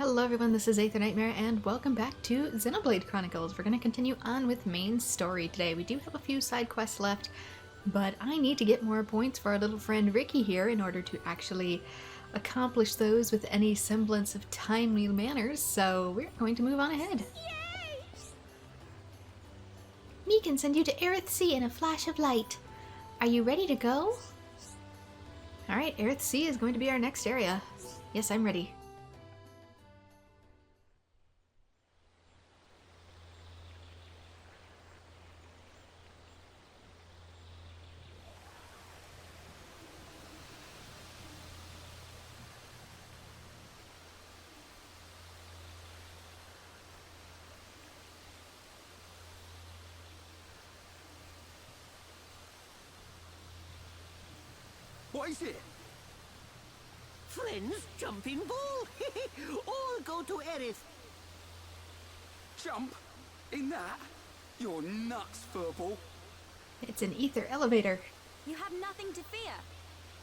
Hello everyone, this is AetherNightmare and welcome back to Xenoblade Chronicles. We're going to continue on with main story today. We do have a few side quests left, but I need to get more points for our little friend Ricky here in order to actually accomplish those with any semblance of timely manners, so we're going to move on ahead. Yay! Me can send you to AetherNightmare in a flash of light. Are you ready to go? Alright, AetherNightmare is going to be our next area. Yes, I'm ready. What is it? Friends, jumping ball! All go to Aerith. Jump? In that? You're nuts, Furball. It's an ether elevator. You have nothing to fear.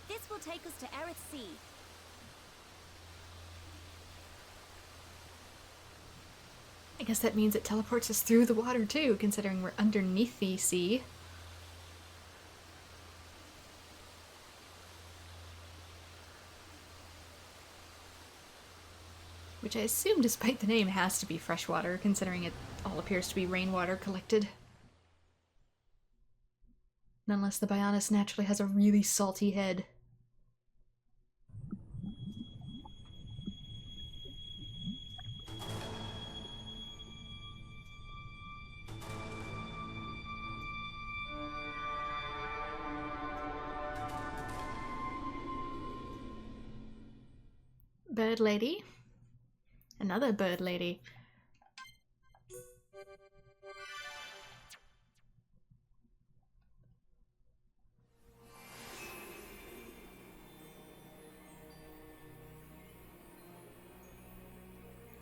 This will take us to Aerith Sea. I guess that means it teleports us through the water too, considering we're underneath the sea. Which I assume, despite the name, has to be freshwater, considering it all appears to be rainwater collected. Unless the Bionis naturally has a really salty head. Bird lady. Another bird lady.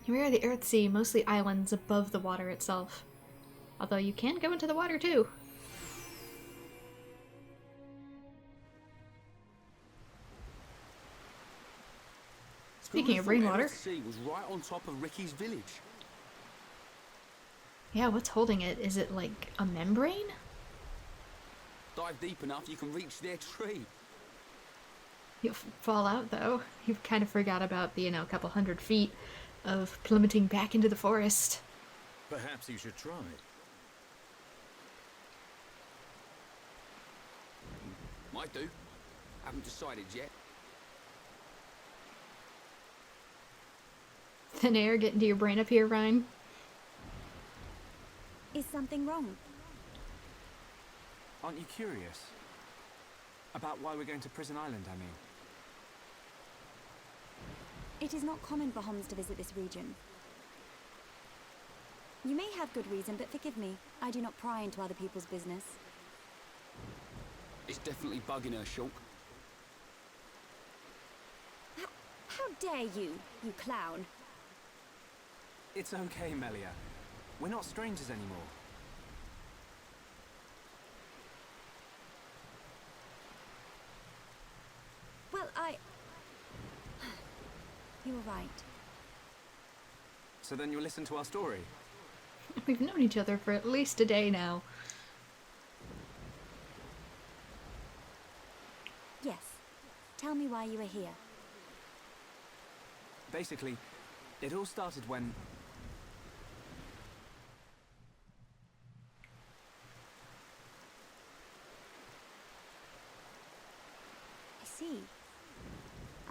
Here are the Earth Sea, mostly islands above the water itself. Although you can go into the water too. Speaking of rainwater. The sea was right on top of Ricky's village. Yeah, what's holding it? Is it like a membrane? Dive deep enough, you can reach their tree. You'll fall out though. You kind of forgot about the, couple 100 feet of plummeting back into the forest. Perhaps you should try. Might do. Haven't decided yet. Thin air get into your brain up here, Ryan? Is something wrong? Aren't you curious? About why we're going to Prison Island, I mean. It is not common for Homs to visit this region. You may have good reason, but forgive me. I do not pry into other people's business. It's definitely bugging her, Shulk. How dare you clown? It's okay, Melia. We're not strangers anymore. Well, You were right. So then you'll listen to our story? We've known each other for at least a day now. Yes. Tell me why you are here. Basically, it all started when... I see.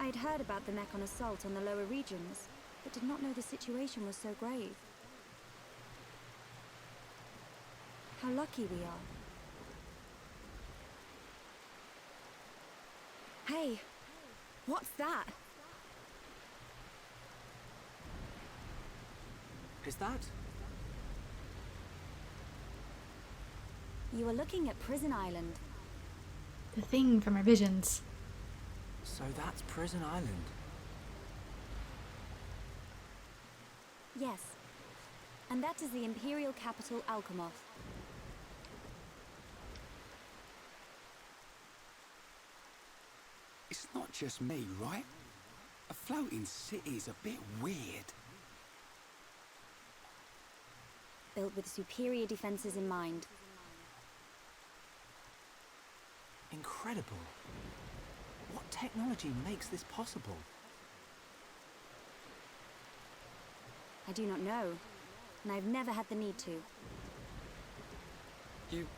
I had heard about the Mechon assault on the lower regions, but did not know the situation was so grave. How lucky we are. Hey, what's that? Is that? You are looking at Prison Island. The thing from our visions. So that's Prison Island. Yes. And that is the Imperial capital, Alchemoth. It's not just me, right? A floating city's a bit weird. built with superior defenses in mind. Incredible. What technology makes this possible? I do not know, and I've never had the need to. You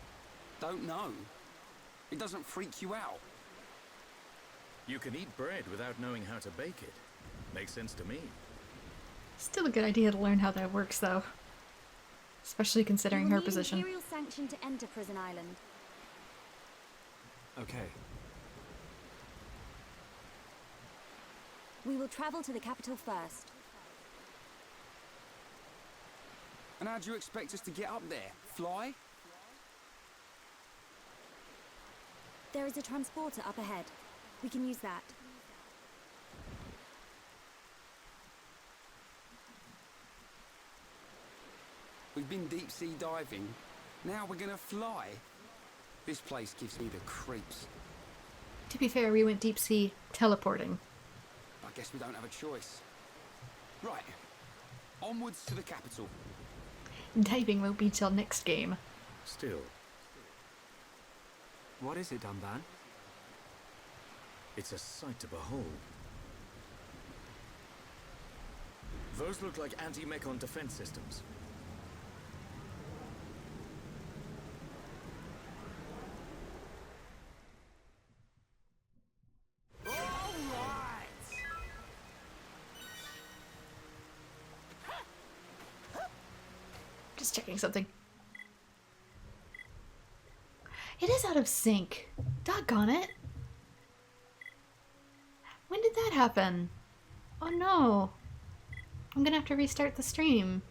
don't know? It doesn't freak you out? You can eat bread without knowing how to bake it. Makes sense to me. Still a good idea to learn how that works, though. Especially considering You will her need position. Imperial sanction to enter Prison Island. Okay. We will travel to the capital first. And how do you expect us to get up there? Fly? There is a transporter up ahead. We can use that. We've been deep sea diving. Now we're gonna fly. This place gives me the creeps. To be fair, we went deep sea teleporting. I guess we don't have a choice. Right. Onwards to the capital. Diving won't be till next game. Still, What is it, Dunban? it's a sight to behold. Those look like anti-mechon defense systems. Just checking something. It is out of sync. Doggone it. When did that happen? Oh no. I'm gonna have to restart the stream.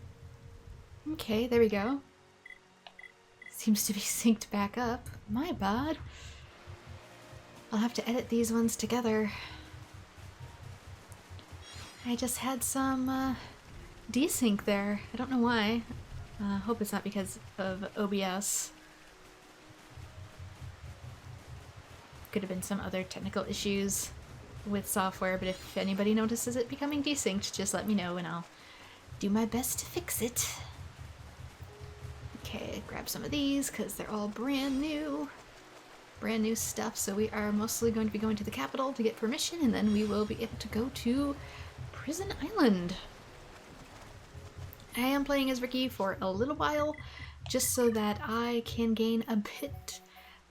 Okay, there we go. Seems to be synced back up. My bad. I'll have to edit these ones together. I just had some desync there. I don't know why. Hope it's not because of OBS. Could have been some other technical issues with software, but if anybody notices it becoming desynced, just let me know and I'll do my best to fix it. Okay, grab some of these because they're all brand new. Brand new stuff, so we are mostly going to be going to the capital to get permission, and then we will be able to go to Prison Island. I am playing as Ricky for a little while, just so that I can gain a bit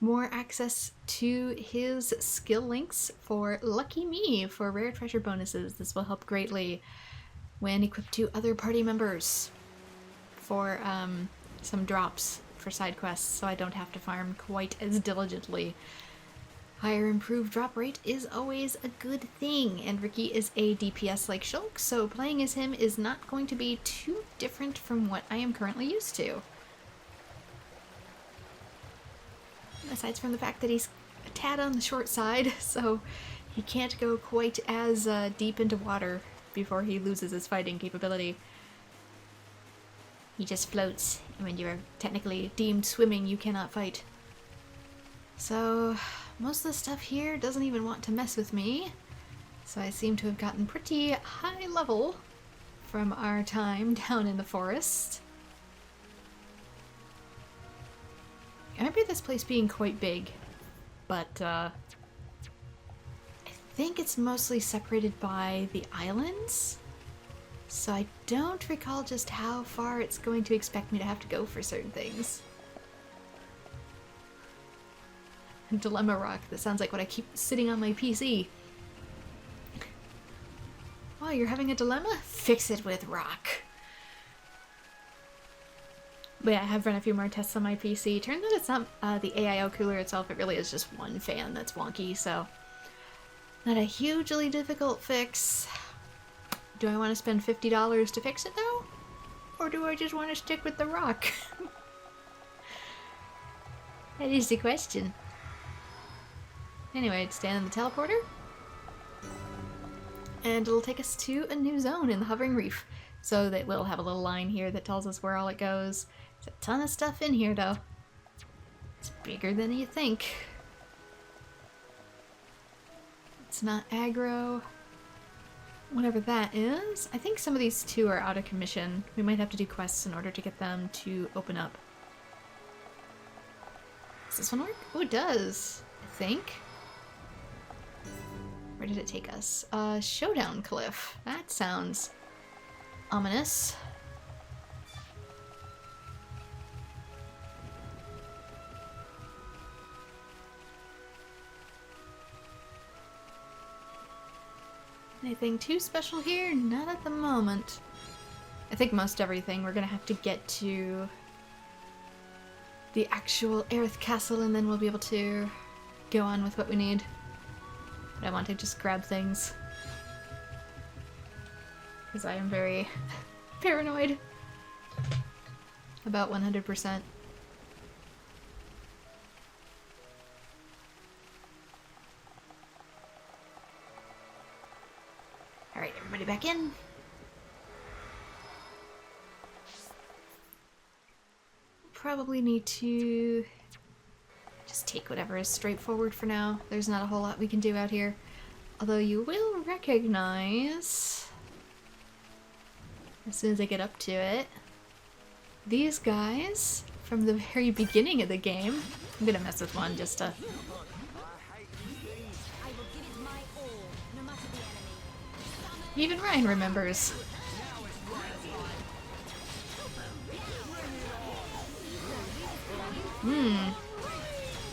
more access to his skill links for Lucky Me for rare treasure bonuses. This will help greatly when equipped to other party members for some drops for side quests, so I don't have to farm quite as diligently. Higher improved drop rate is always a good thing, and Ricky is a DPS like Shulk, so playing as him is not going to be too different from what I am currently used to. Aside from the fact that he's a tad on the short side, so he can't go quite as deep into water before he loses his fighting capability. He just floats, and when you're technically deemed swimming, you cannot fight. So, most of the stuff here doesn't even want to mess with me, so I seem to have gotten pretty high level from our time down in the forest. I remember this place being quite big, but I think it's mostly separated by the islands, so I don't recall just how far it's going to expect me to have to go for certain things. Dilemma rock, that sounds like what I keep sitting on my PC. Oh, you're having a dilemma? Fix it with rock. But yeah, I have run a few more tests on my PC. Turns out it's not the AIO cooler itself, it really is just one fan that's wonky, so not a hugely difficult fix. Do I want to spend $50 to fix it though? Or do I just want to stick with the rock? That is the question. Anyway, stand in the teleporter. And it'll take us to a new zone in the Hovering Reef. So that we'll have a little line here that tells us where all it goes. There's a ton of stuff in here though. It's bigger than you think. It's not aggro. whatever that is. I think some of these two are out of commission. We might have to do quests in order to get them to open up. Does this one work? Oh, it does, I think. Where did it take us? Showdown Cliff. That sounds ominous. Anything too special here? Not at the moment. I think most everything we're gonna have to get to the actual Aerith Castle and then we'll be able to go on with what we need. But I want to just grab things. Because I am very paranoid about 100%. Alright, everybody back in. Probably need to just take whatever is straightforward for now. There's not a whole lot we can do out here. Although you will recognize, as soon as I get up to it, these guys from the very beginning of the game. I'm gonna mess with one just to... I will give it my all, no matter the enemy. Even Ryan remembers.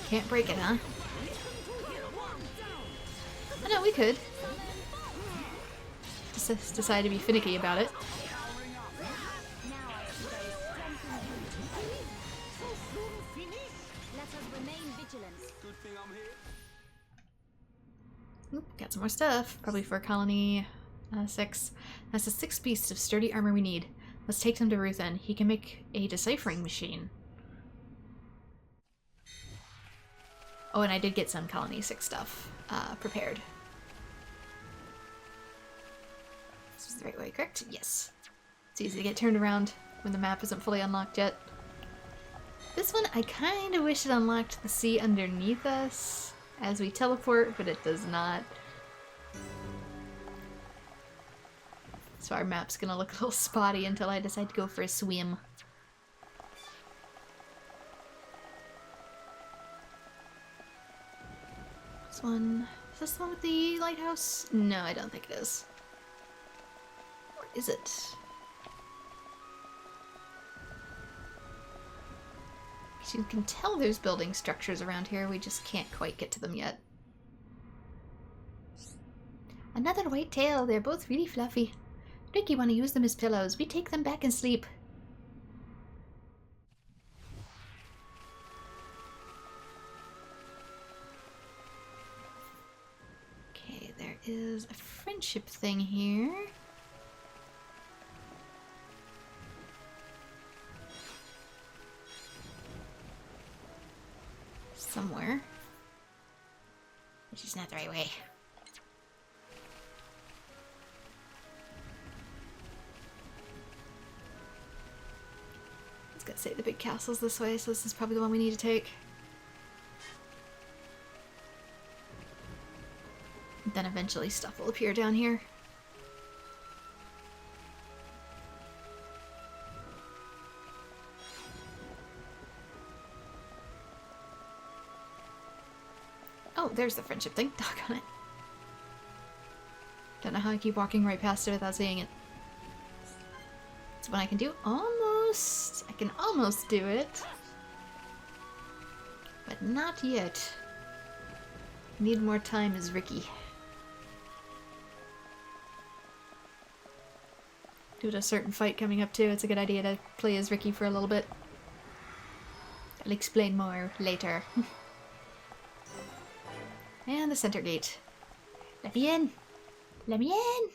Can't break it, huh? Oh no, we could. Just decide to be finicky about it. Let us remain vigilant. Good thing I'm here. Oop, got some more stuff. Probably for Colony 6. That's the 6 pieces of sturdy armor we need. Let's take them to Ruthen. He can make a deciphering machine. Oh, and I did get some Colony 6 stuff prepared. This is the right way, correct? Yes. It's easy to get turned around when the map isn't fully unlocked yet. This one, I kind of wish it unlocked the sea underneath us as we teleport, but it does not. So our map's gonna look a little spotty until I decide to go for a swim. This one... Is this the one with the lighthouse? No, I don't think it is. Or is it? You can tell there's building structures around here, we just can't quite get to them yet. Another white tail, they're both really fluffy. Ricky want to use them as pillows, we take them back and sleep. Okay, there is a friendship thing here. Somewhere. Which is not the right way. I was gonna say the big castle's this way, so this is probably the one we need to take. Then eventually stuff will appear down here. Oh, there's the friendship thing. Doggone it. Don't know how I keep walking right past it without seeing it. It's one I can do almost. I can almost do it. But not yet. Need more time as Ricky. Due to a certain fight coming up too, it's a good idea to play as Ricky for a little bit. I'll explain more later. And the center gate. Let me in! Let me in!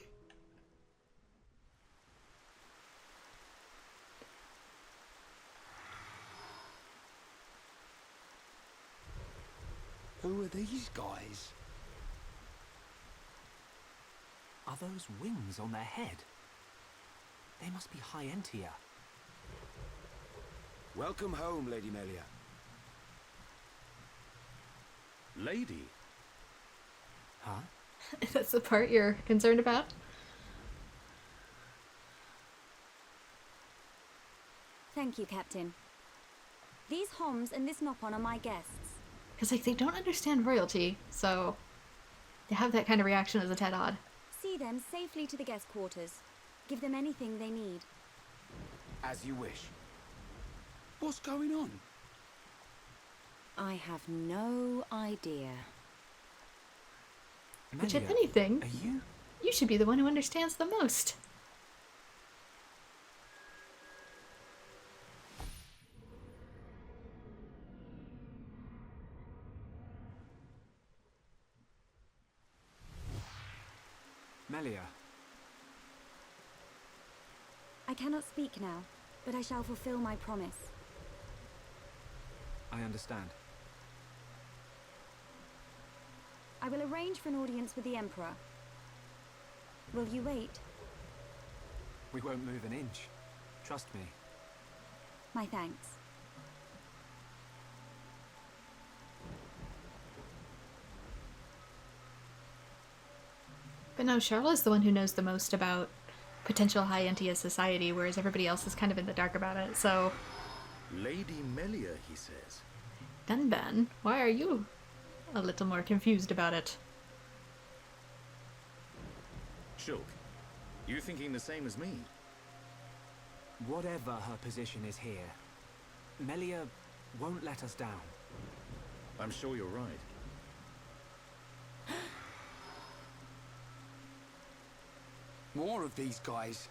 Who are these guys? Are those wings on their head? They must be high Entia. Welcome home, Lady Melia. Lady? Huh? That's the part you're concerned about? Thank you, Captain. These Homs and this Nopon are my guests. Because, like, they don't understand royalty, so to have that kind of reaction is a tad odd. See them safely to the guest quarters. Give them anything they need. As you wish. What's going on? I have no idea. Which, if Melia, anything, are you? you should be the one who understands the most. Melia, I cannot speak now, but I shall fulfill my promise. I understand. I will arrange for an audience with the Emperor. Will you wait? We won't move an inch. Trust me. My thanks. But no, Charlotte's the one who knows the most about potential high NTS society, whereas everybody else is kind of in the dark about it, so... Lady Melia, he says. Dunban, why are you a little more confused about it? Shulk, you thinking the same as me? Whatever her position is here, Melia won't let us down. I'm sure you're right. More of these guys.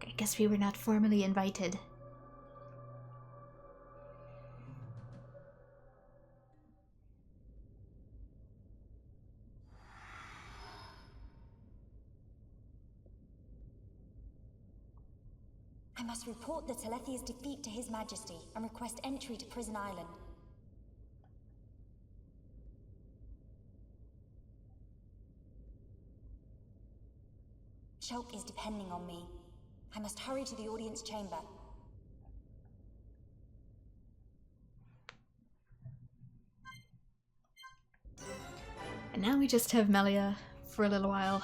I guess we were not formally invited. I must report the Telethia's defeat to His Majesty and request entry to Prison Island. Shulk is depending on me. I must hurry to the audience chamber. And now we just have Melia for a little while.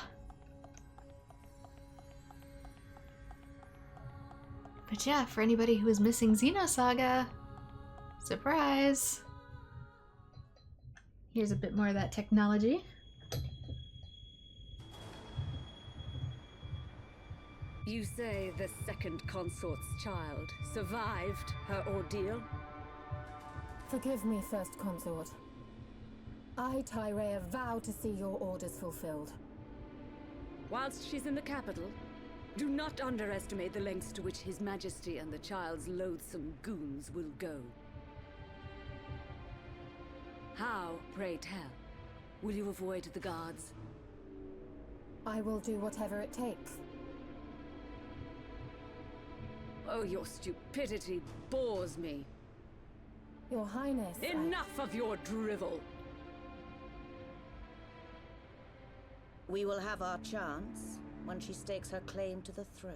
But yeah, for anybody who is missing Xenosaga, surprise! Here's a bit more of that technology. You say the second consort's child survived her ordeal? Forgive me, First Consort. I, Tyrea, vow to see your orders fulfilled. Whilst she's in the capital, do not underestimate the lengths to which His Majesty and the child's loathsome goons will go. How, pray tell, will you avoid the guards? I will do whatever it takes. Oh, your stupidity bores me. Your Highness, Enough of your drivel! We will have our chance when she stakes her claim to the throne.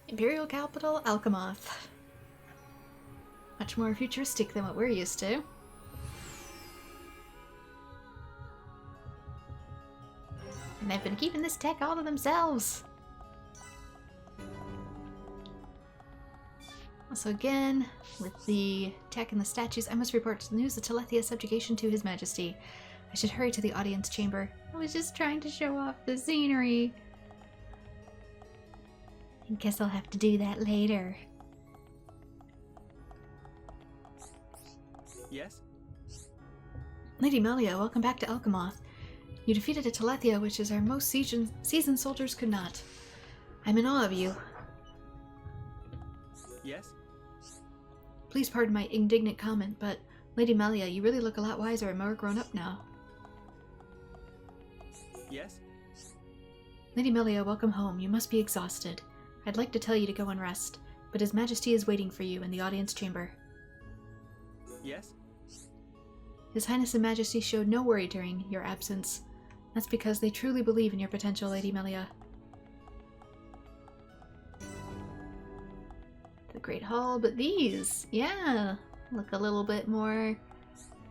Imperial capital, Alchemoth. Much more futuristic than what we're used to. And they've been keeping this tech all to themselves. Also again, with the tech and the statues, I must report the news of Telethia's subjugation to His Majesty. I should hurry to the audience chamber. I was just trying to show off the scenery. I guess I'll have to do that later. Yes? Lady Melia, welcome back to Alchemoth. You defeated a Telethia, which is our most seasoned soldiers could not. I'm in awe of you. Yes? Please pardon my indignant comment, but Lady Melia, you really look a lot wiser and more grown up now. Yes? Lady Melia, welcome home. You must be exhausted. I'd like to tell you to go and rest, but His Majesty is waiting for you in the audience chamber. Yes? His Highness and Majesty showed no worry during your absence. That's because they truly believe in your potential, Lady Melia. the Great Hall, but these, yeah, look a little bit more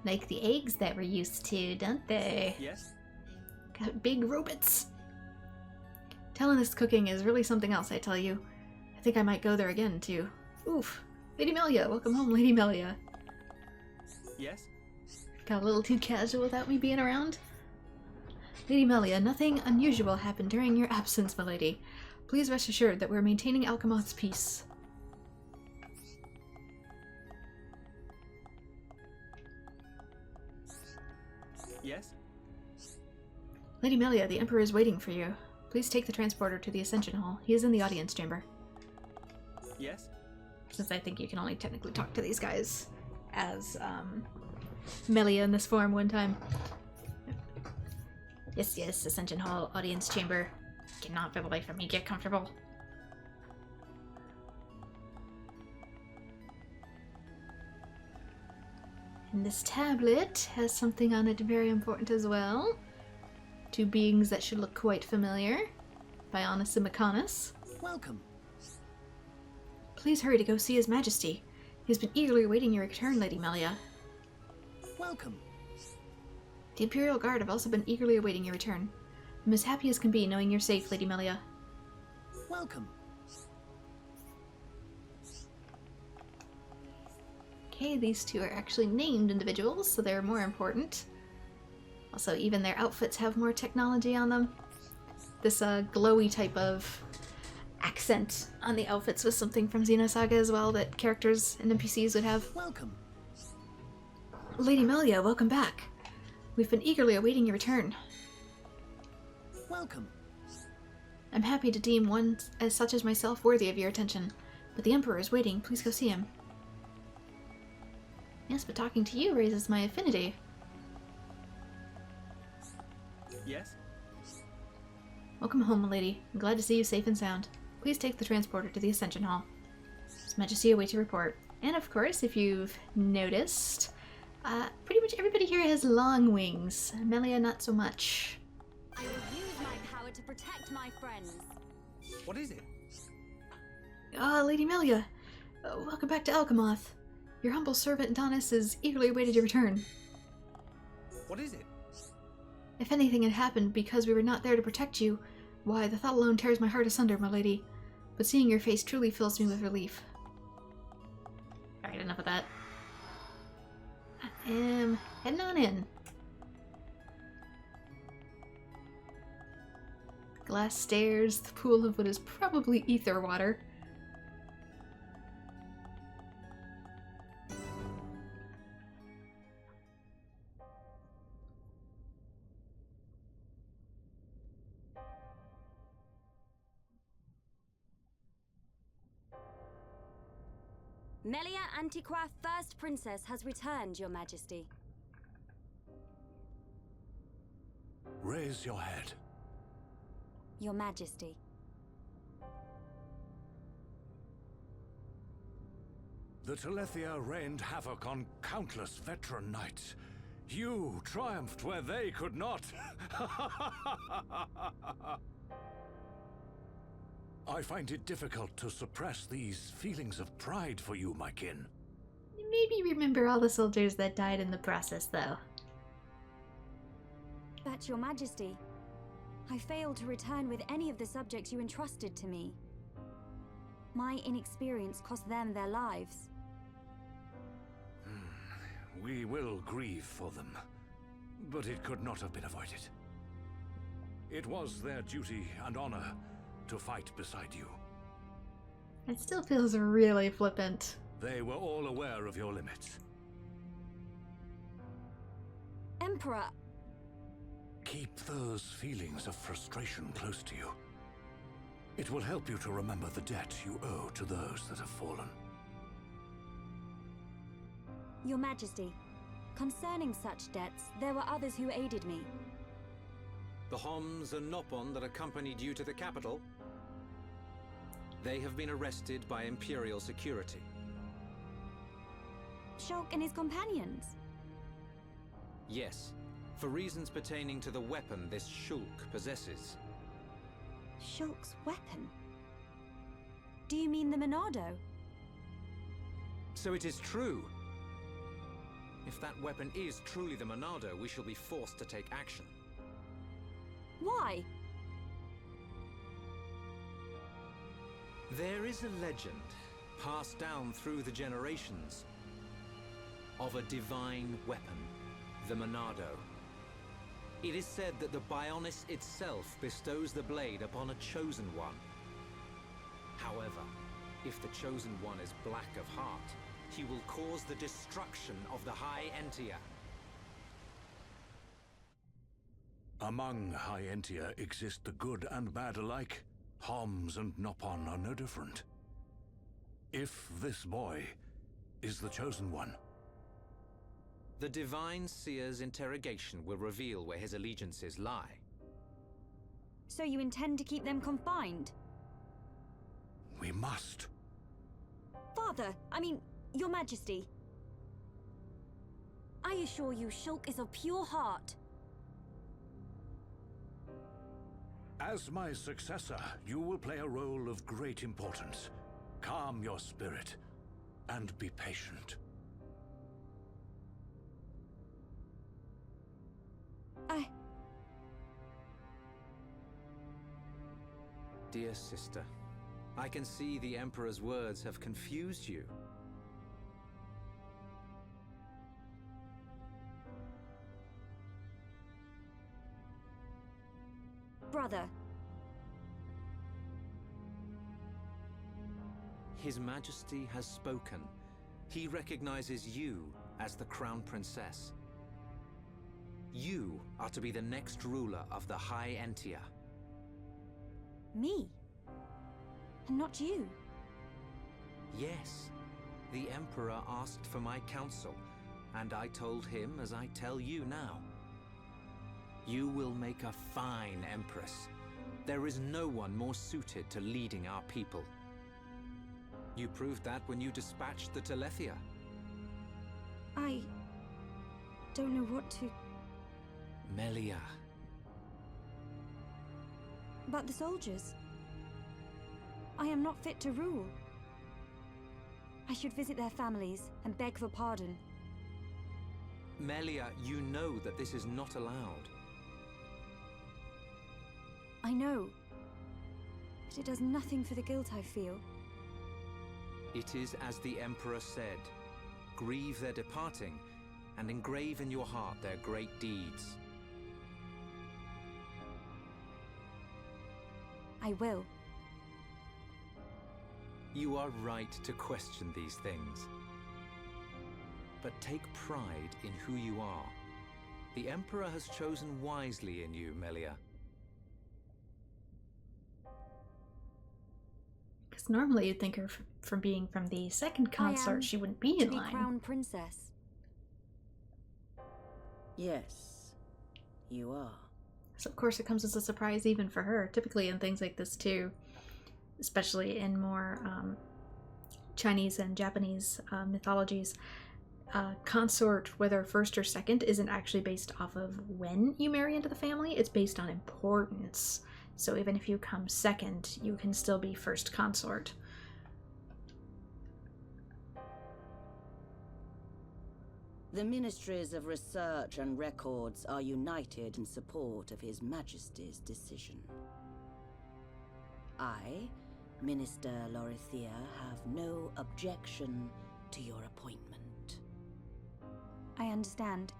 like the eggs that we're used to, don't they? Yes? Got big robots. Telenis cooking is really something else, I tell you. I think I might go there again, too. Oof. Lady Melia, welcome home, Lady Melia. Yes? Got a little too casual without me being around? Lady Melia, nothing unusual happened during your absence, milady. Please rest assured that we're maintaining Alchemoth's peace. Yes? Lady Melia, the Emperor is waiting for you. Please take the transporter to the Ascension Hall. He is in the audience chamber. Yes? Since I think you can only technically talk to these guys as, Melia in this form one time. Yes, yes, Ascension Hall, audience chamber. Cannot get away from me, get comfortable. And this tablet has something on it very important as well. Two beings that should look quite familiar. Bionis and Mechonis. Welcome. Please hurry to go see His Majesty. He has been eagerly awaiting your return, Lady Melia. Welcome. The Imperial Guard have also been eagerly awaiting your return. I'm as happy as can be knowing you're safe, Lady Melia. Welcome. Okay, these two are actually named individuals, so they're more important. Also, even their outfits have more technology on them. This glowy type of accent on the outfits was something from Xenosaga as well that characters and NPCs would have. Welcome. Lady Melia, welcome back. We've been eagerly awaiting your return. Welcome. I'm happy to deem one as such as myself worthy of your attention, but the Emperor is waiting. Please go see him. Yes, but talking to you raises my affinity. Yes? Welcome home, milady. I'm glad to see you safe and sound. Please take the transporter to the Ascension Hall. His Majesty awaits your report. And of course, if you've noticed, pretty much everybody here has long wings. Melia, not so much. I will use my power to protect my friends. What is it? Lady Melia, welcome back to Alchemoth. Your humble servant Donis has eagerly awaited your return. What is it? If anything had happened because we were not there to protect you, why, the thought alone tears my heart asunder, my lady. But seeing your face truly fills me with relief. Alright, enough of that. I am heading on in. Glass stairs, the pool of what is probably ether water. Melia Antiqua, First Princess, has returned, Your Majesty. Raise your head. Your Majesty. The Telethia rained havoc on countless veteran knights. You triumphed where they could not. I find it difficult to suppress these feelings of pride for you, my kin. Maybe remember all the soldiers that died in the process, though. But, Your Majesty, I failed to return with any of the subjects you entrusted to me. My inexperience cost them their lives. We will grieve for them, but it could not have been avoided. It was their duty and honor to fight beside you. It still feels really flippant. They were all aware of your limits. Emperor! Keep those feelings of frustration close to you. It will help you to remember the debt you owe to those that have fallen. Your Majesty, concerning such debts, there were others who aided me. The Homs and Nopon that accompanied you to the capital? They have been arrested by Imperial security. Shulk and his companions? Yes, for reasons pertaining to the weapon this Shulk possesses. Shulk's weapon? Do you mean the Monado? So it is true. If that weapon is truly the Monado, we shall be forced to take action. Why? There is a legend, passed down through the generations, of a divine weapon, the Monado. It is said that the Bionis itself bestows the blade upon a chosen one. However, if the chosen one is black of heart, he will cause the destruction of the High Entia. Among High Entia exist the good and bad alike. Homs and Nopon are no different. If this boy is the chosen one, the Divine Seer's interrogation will reveal where his allegiances lie. So you intend to keep them confined? we must. Father, I mean, Your Majesty. I assure you, Shulk is of pure heart. As my successor, you will play a role of great importance. Calm your spirit, and be patient. Dear sister, I can see the Emperor's words have confused you. Brother. His Majesty has spoken. He recognizes you as the Crown Princess. You are to be the next ruler of the High Entia. Me? And not you? Yes. The Emperor asked for my counsel, and I told him as I tell you now. You will make a fine Empress. There is no one more suited to leading our people. You proved that when you dispatched the Telethia. I don't know what to... Melia. But the soldiers. I am not fit to rule. I should visit their families and beg for pardon. Melia, you know that this is not allowed. I know. But it does nothing for the guilt I feel. It is as the Emperor said. Grieve their departing, and engrave in your heart their great deeds. I will. You are right to question these things. But take pride in who you are. The Emperor has chosen wisely in you, Melia. Because normally you'd think her from being from the second consort, she wouldn't be in line. Crown Princess. Yes, you are. So of course it comes as a surprise even for her. Typically in things like this too, especially in more Chinese and Japanese mythologies, consort, whether first or second, isn't actually based off of when you marry into the family. It's based on importance. So even if you come second, you can still be first consort. The Ministries of Research and Records are united in support of His Majesty's decision. I, Minister Lorithia, have no objection to your appointment. I understand.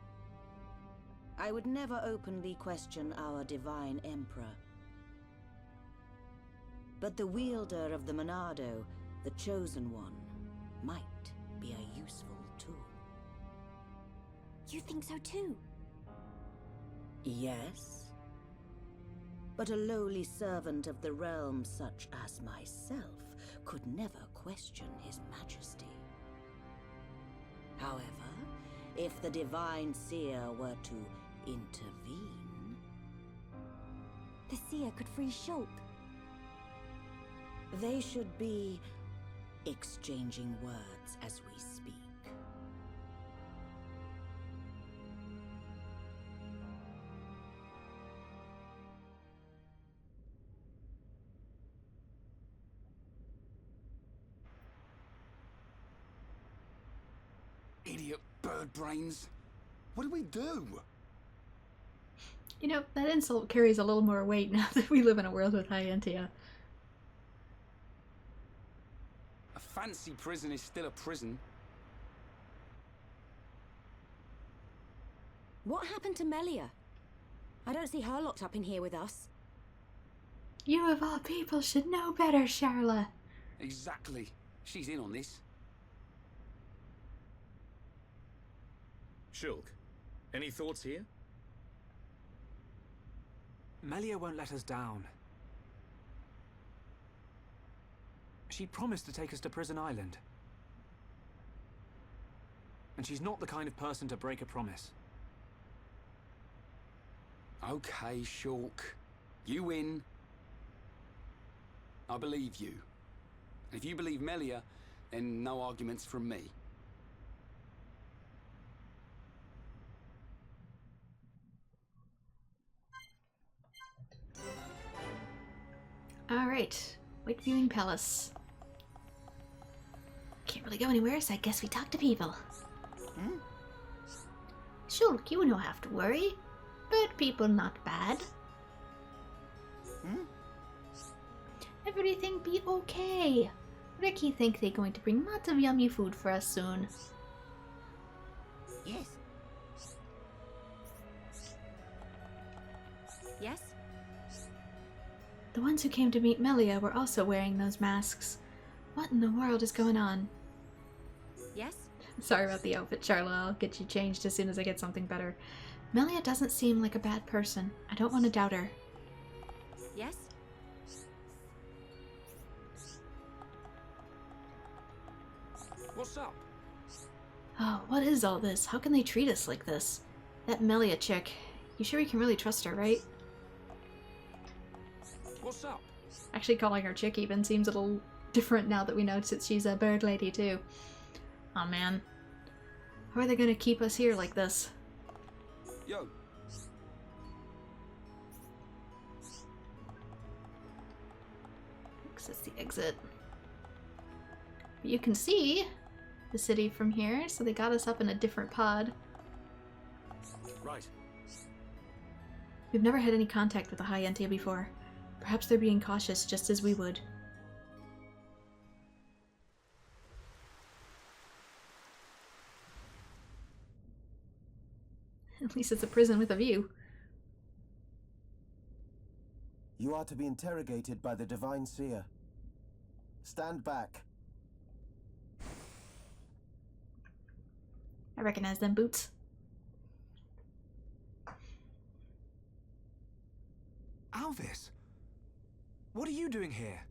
I would never openly question our Divine Emperor. But the wielder of the Monado, the Chosen One, might be a useful tool. You think so too? Yes. But a lowly servant of the realm such as myself could never question His Majesty. However, if the Divine Seer were to intervene... The Seer could free Shulk. They should be exchanging words as we speak. Idiot bird brains. What do we do? You know, that insult carries a little more weight now that we live in a world with high Entia. A fancy prison is still a prison. What happened to Melia? I don't see her locked up in here with us. You of all people should know better, Charla. Exactly. She's in on this. Shulk, any thoughts here? Melia won't let us down. She promised to take us to Prison Island. And she's not the kind of person to break a promise. Okay, Shulk. You win. I believe you. If you believe Melia, then no arguments from me. Alright, White Viewing Palace. Can't really go anywhere, so I guess we talk to people. Shulk, you don't have to worry. Bird people not bad. Everything be okay. Ricky think they going to bring lots of yummy food for us soon. Yes. Yes? The ones who came to meet Melia were also wearing those masks. What in the world is going on? Yes? Sorry about the outfit, Charla. I'll get you changed as soon as I get something better. Melia doesn't seem like a bad person. I don't want to doubt her. Yes? What's up? Oh, what is all this? How can they treat us like this? That Melia chick. You sure we can really trust her, right? What's up? Actually, calling her chick even seems a little different now that we know that she's a bird lady, too. Oh man. How are they gonna keep us here like this? Yo. That's the exit. But you can see the city from here, so they got us up in a different pod. Right. We've never had any contact with the High Entia before. Perhaps they're being cautious just as we would. At least it's a prison with a view. You are to be interrogated by the Divine Seer. Stand back. I recognize them boots. Alvis! What are you doing here?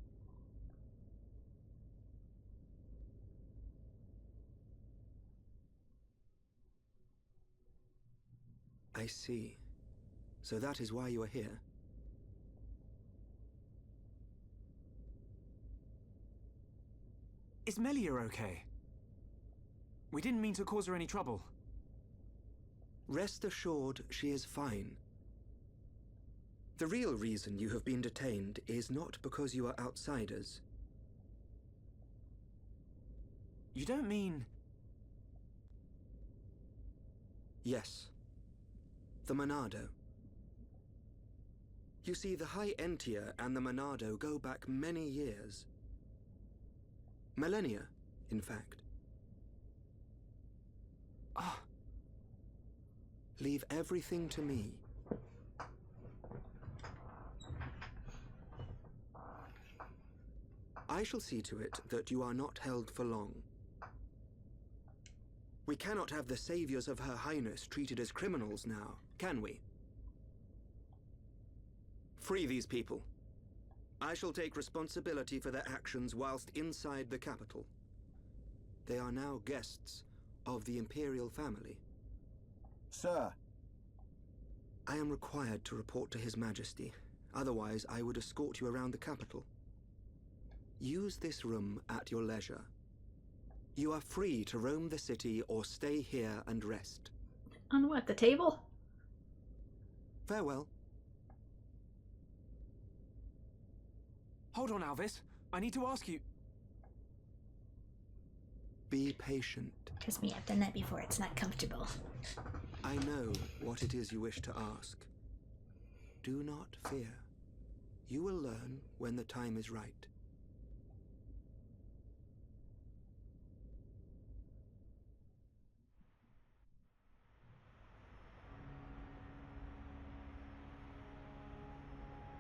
I see. So that is why you are here. Is Melia okay? We didn't mean to cause her any trouble. Rest assured, she is fine. The real reason you have been detained is not because you are outsiders. You don't mean... Yes. The Monado. You see, the High Entia and the Monado go back many years. Millennia, in fact. Ah. Leave everything to me. I shall see to it that you are not held for long. We cannot have the saviors of Her Highness treated as criminals now, can we? Free these people. I shall take responsibility for their actions whilst inside the capital. They are now guests of the Imperial family. Sir. I am required to report to His Majesty. Otherwise, I would escort you around the capital. Use this room at your leisure. You are free to roam the city or stay here and rest. On what, the table? Farewell. Hold on, Alvis. I need to ask you... Be patient. Trust me, I've done that before. It's not comfortable. I know what it is you wish to ask. Do not fear. You will learn when the time is right.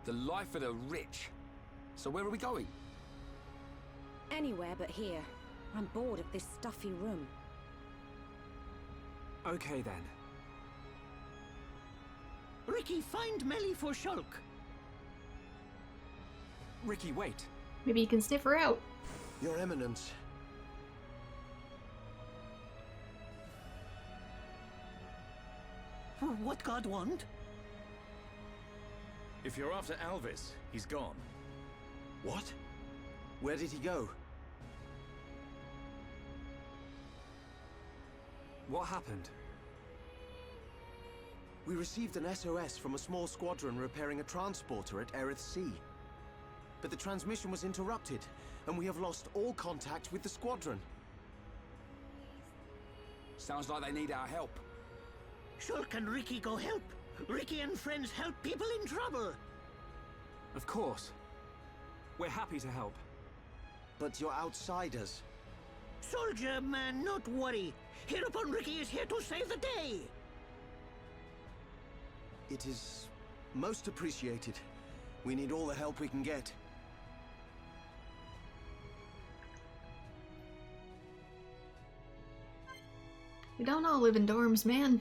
The life of the rich. So where are we going? Anywhere but here. I'm bored of this stuffy room. Okay then. Ricky, find Melly for Shulk. Ricky, wait. Maybe you can sniff her out. Your Eminence. What God want? If you're after Alvis, he's gone. What? Where did he go? What happened? We received an SOS from a small squadron repairing a transporter at Aerith Sea. But the transmission was interrupted, and we have lost all contact with the squadron. Sounds like they need our help. Shulk and Ricky go help. Ricky and friends help people in trouble. Of course. We're happy to help. But you're outsiders. Soldier man, not worry. Hereupon Ricky is here to save the day. It is most appreciated. We need all the help we can get. We don't all live in dorms, man.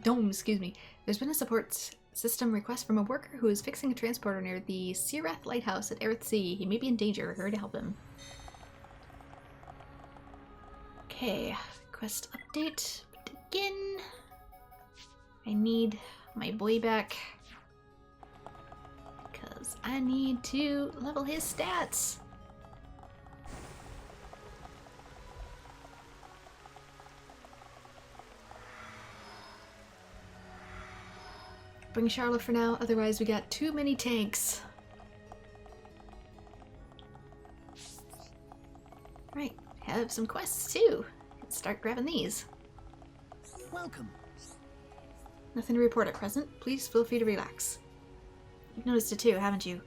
Domes, excuse me. There's been a support system request from a worker who is fixing a transporter near the Sirath Lighthouse at Aerith Sea. He may be in danger. Hurry to help him. Okay, quest update. Begin. I need my boy back. Because I need to level his stats. Bring Charlotte for now, otherwise we got too many tanks. Right, have some quests too. Let's start grabbing these. Welcome. Nothing to report at present. Please feel free to relax. You've noticed it too, haven't you?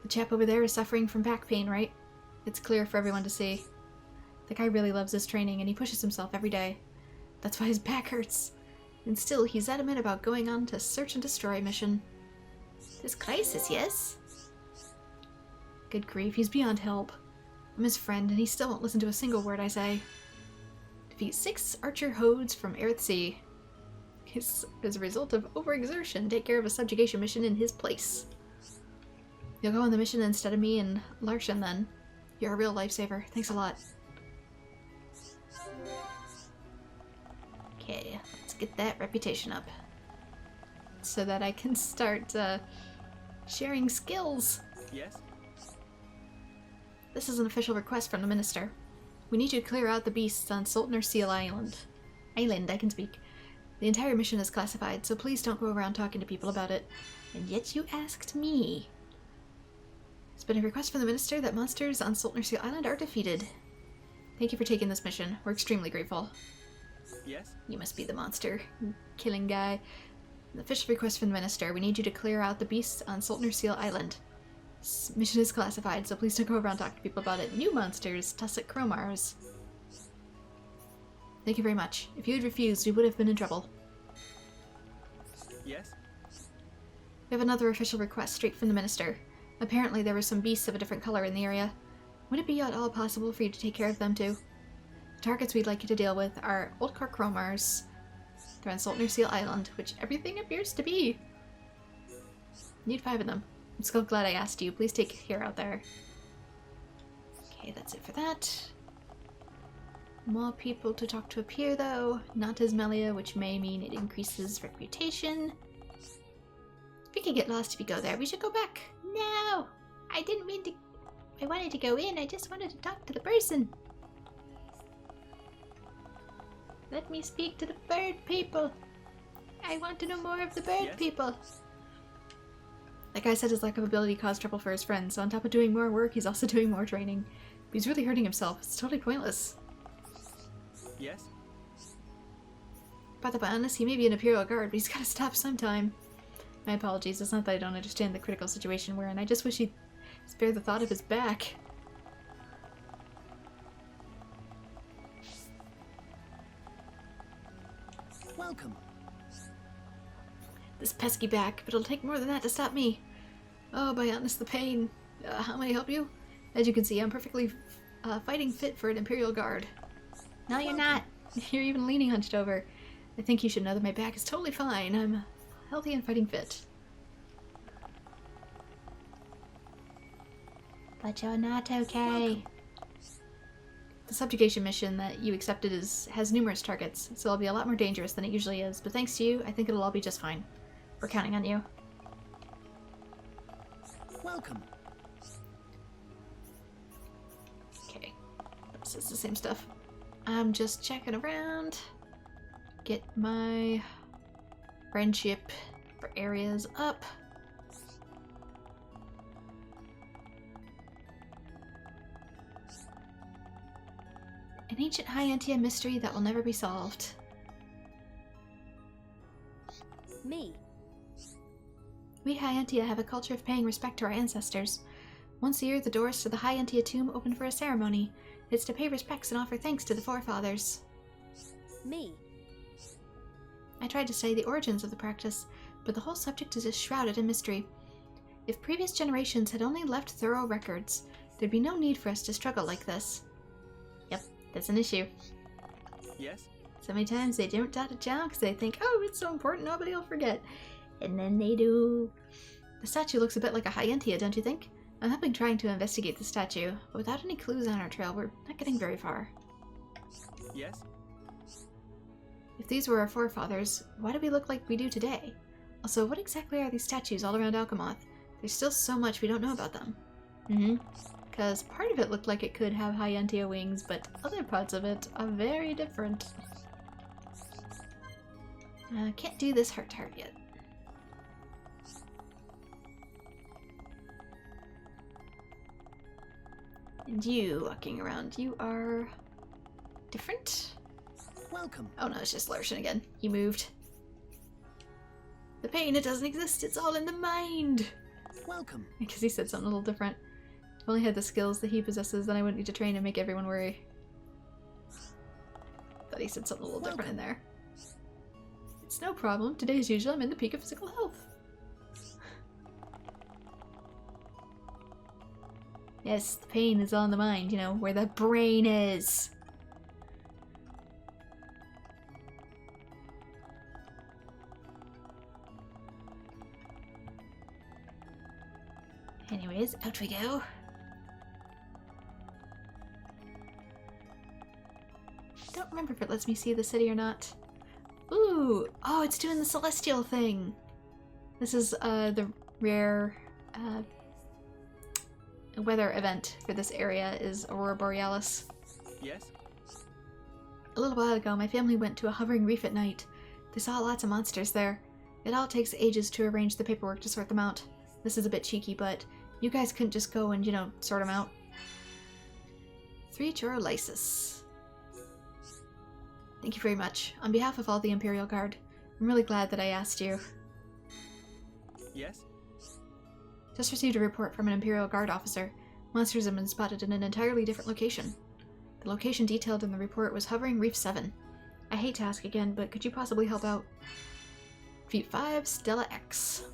The chap over there is suffering from back pain, right? It's clear for everyone to see. The guy really loves his training and he pushes himself every day. That's why his back hurts. And still, he's adamant about going on to search and destroy mission. This crisis, yes? Good grief, he's beyond help. I'm his friend, and he still won't listen to a single word I say. Defeat 6 Archer Hodes from Aerith Sea. As a result of overexertion, take care of a subjugation mission in his place. You'll go on the mission instead of me and Larshan then. You're a real lifesaver. Thanks a lot. Okay, let's get that reputation up. So that I can start sharing skills. Yes? This is an official request from the Minister. We need you to clear out the beasts on Sultanur Seal Island. I can speak. The entire mission is classified, so please don't go around talking to people about it. And yet you asked me. It's been a request from the Minister that monsters on Sultanur Seal Island are defeated. Thank you for taking this mission. We're extremely grateful. Yes? You must be the monster killing guy. An official request from the Minister. We need you to clear out the beasts on Sultanur Seal Island. This mission is classified, so please don't go around talking to people about it. New monsters, Tussock Cromars. Thank you very much. If you had refused, we would have been in trouble. Yes? We have another official request straight from the Minister. Apparently there were some beasts of a different color in the area. Would it be at all possible for you to take care of them too? The targets we'd like you to deal with are Oldcar Cromars. They're on Sultanur Seal Island, which everything appears to be. Need 5 of them. I'm so glad I asked you. Please take care out there. Okay, that's it for that. More people to talk to up here, though. Not as Melia, which may mean it increases reputation. We could get lost if you go there. We should go back. No! I didn't mean to... I wanted to go in. I just wanted to talk to the person. Let me speak to the bird people. I want to know more of the bird people. That guy said his lack of ability caused trouble for his friends, so on top of doing more work, he's also doing more training. He's really hurting himself. It's totally pointless. Yes? By the honest, he may be an Imperial Guard, but he's gotta stop sometime. My apologies, it's not that I don't understand the critical situation we're in. I just wish he'd spare the thought of his back. Welcome. This pesky back, but it'll take more than that to stop me. Oh, by honest, the pain. How may I help you? As you can see, I'm perfectly fighting fit for an Imperial Guard. No, you're not. You're even leaning hunched over. I think you should know that my back is totally fine. I'm healthy and fighting fit. But you're not okay. Welcome. The subjugation mission that you accepted has numerous targets, so it'll be a lot more dangerous than it usually is, but thanks to you, I think it'll all be just fine. We're counting on you. Welcome. Okay. This is the same stuff. I'm just checking around. Get my friendship for areas up. An ancient High Entia mystery that will never be solved. Me. We High Entia have a culture of paying respect to our ancestors. Once a year, the doors to the High Entia tomb open for a ceremony. It's to pay respects and offer thanks to the forefathers. Me. I tried to study the origins of the practice, but the whole subject is shrouded in mystery. If previous generations had only left thorough records, there'd be no need for us to struggle like this. Yep, that's an issue. Yes? So many times they don't dot it down because they think, oh, it's so important, nobody will forget. And then they do. The statue looks a bit like a High Entia, don't you think? I'm helping trying to investigate the statue, but without any clues on our trail, we're not getting very far. Yes? If these were our forefathers, why do we look like we do today? Also, what exactly are these statues all around Alchemoth? There's still so much we don't know about them. Because part of it looked like it could have High Entia wings, but other parts of it are very different. Can't do this heart yet. And you walking around, you are different? Welcome. Oh no, it's just Larson again. He moved. The pain, it doesn't exist, it's all in the mind! Welcome. Because he said something a little different. If I only had the skills that he possesses, then I wouldn't need to train and make everyone worry. Thought he said something a little different in there. It's no problem. Today as usual, I'm in the peak of physical health. Yes, the pain is all in the mind, you know, where the brain is. Anyways, out we go. Don't remember if it lets me see the city or not. Ooh! Oh, it's doing the celestial thing! This is the rare weather event for this area is Aurora Borealis. Yes? A little while ago, my family went to a hovering reef at night. They saw lots of monsters there. It all takes ages to arrange the paperwork to sort them out. This is a bit cheeky, but you guys couldn't just go and, you know, sort them out. 3 Chorolysis. Thank you very much. On behalf of all the Imperial Guard, I'm really glad that I asked you. Yes? Just received a report from an Imperial Guard officer. Monsters have been spotted in an entirely different location. The location detailed in the report was Hovering Reef 7. I hate to ask again, but could you possibly help out? Feat 5, Stella X.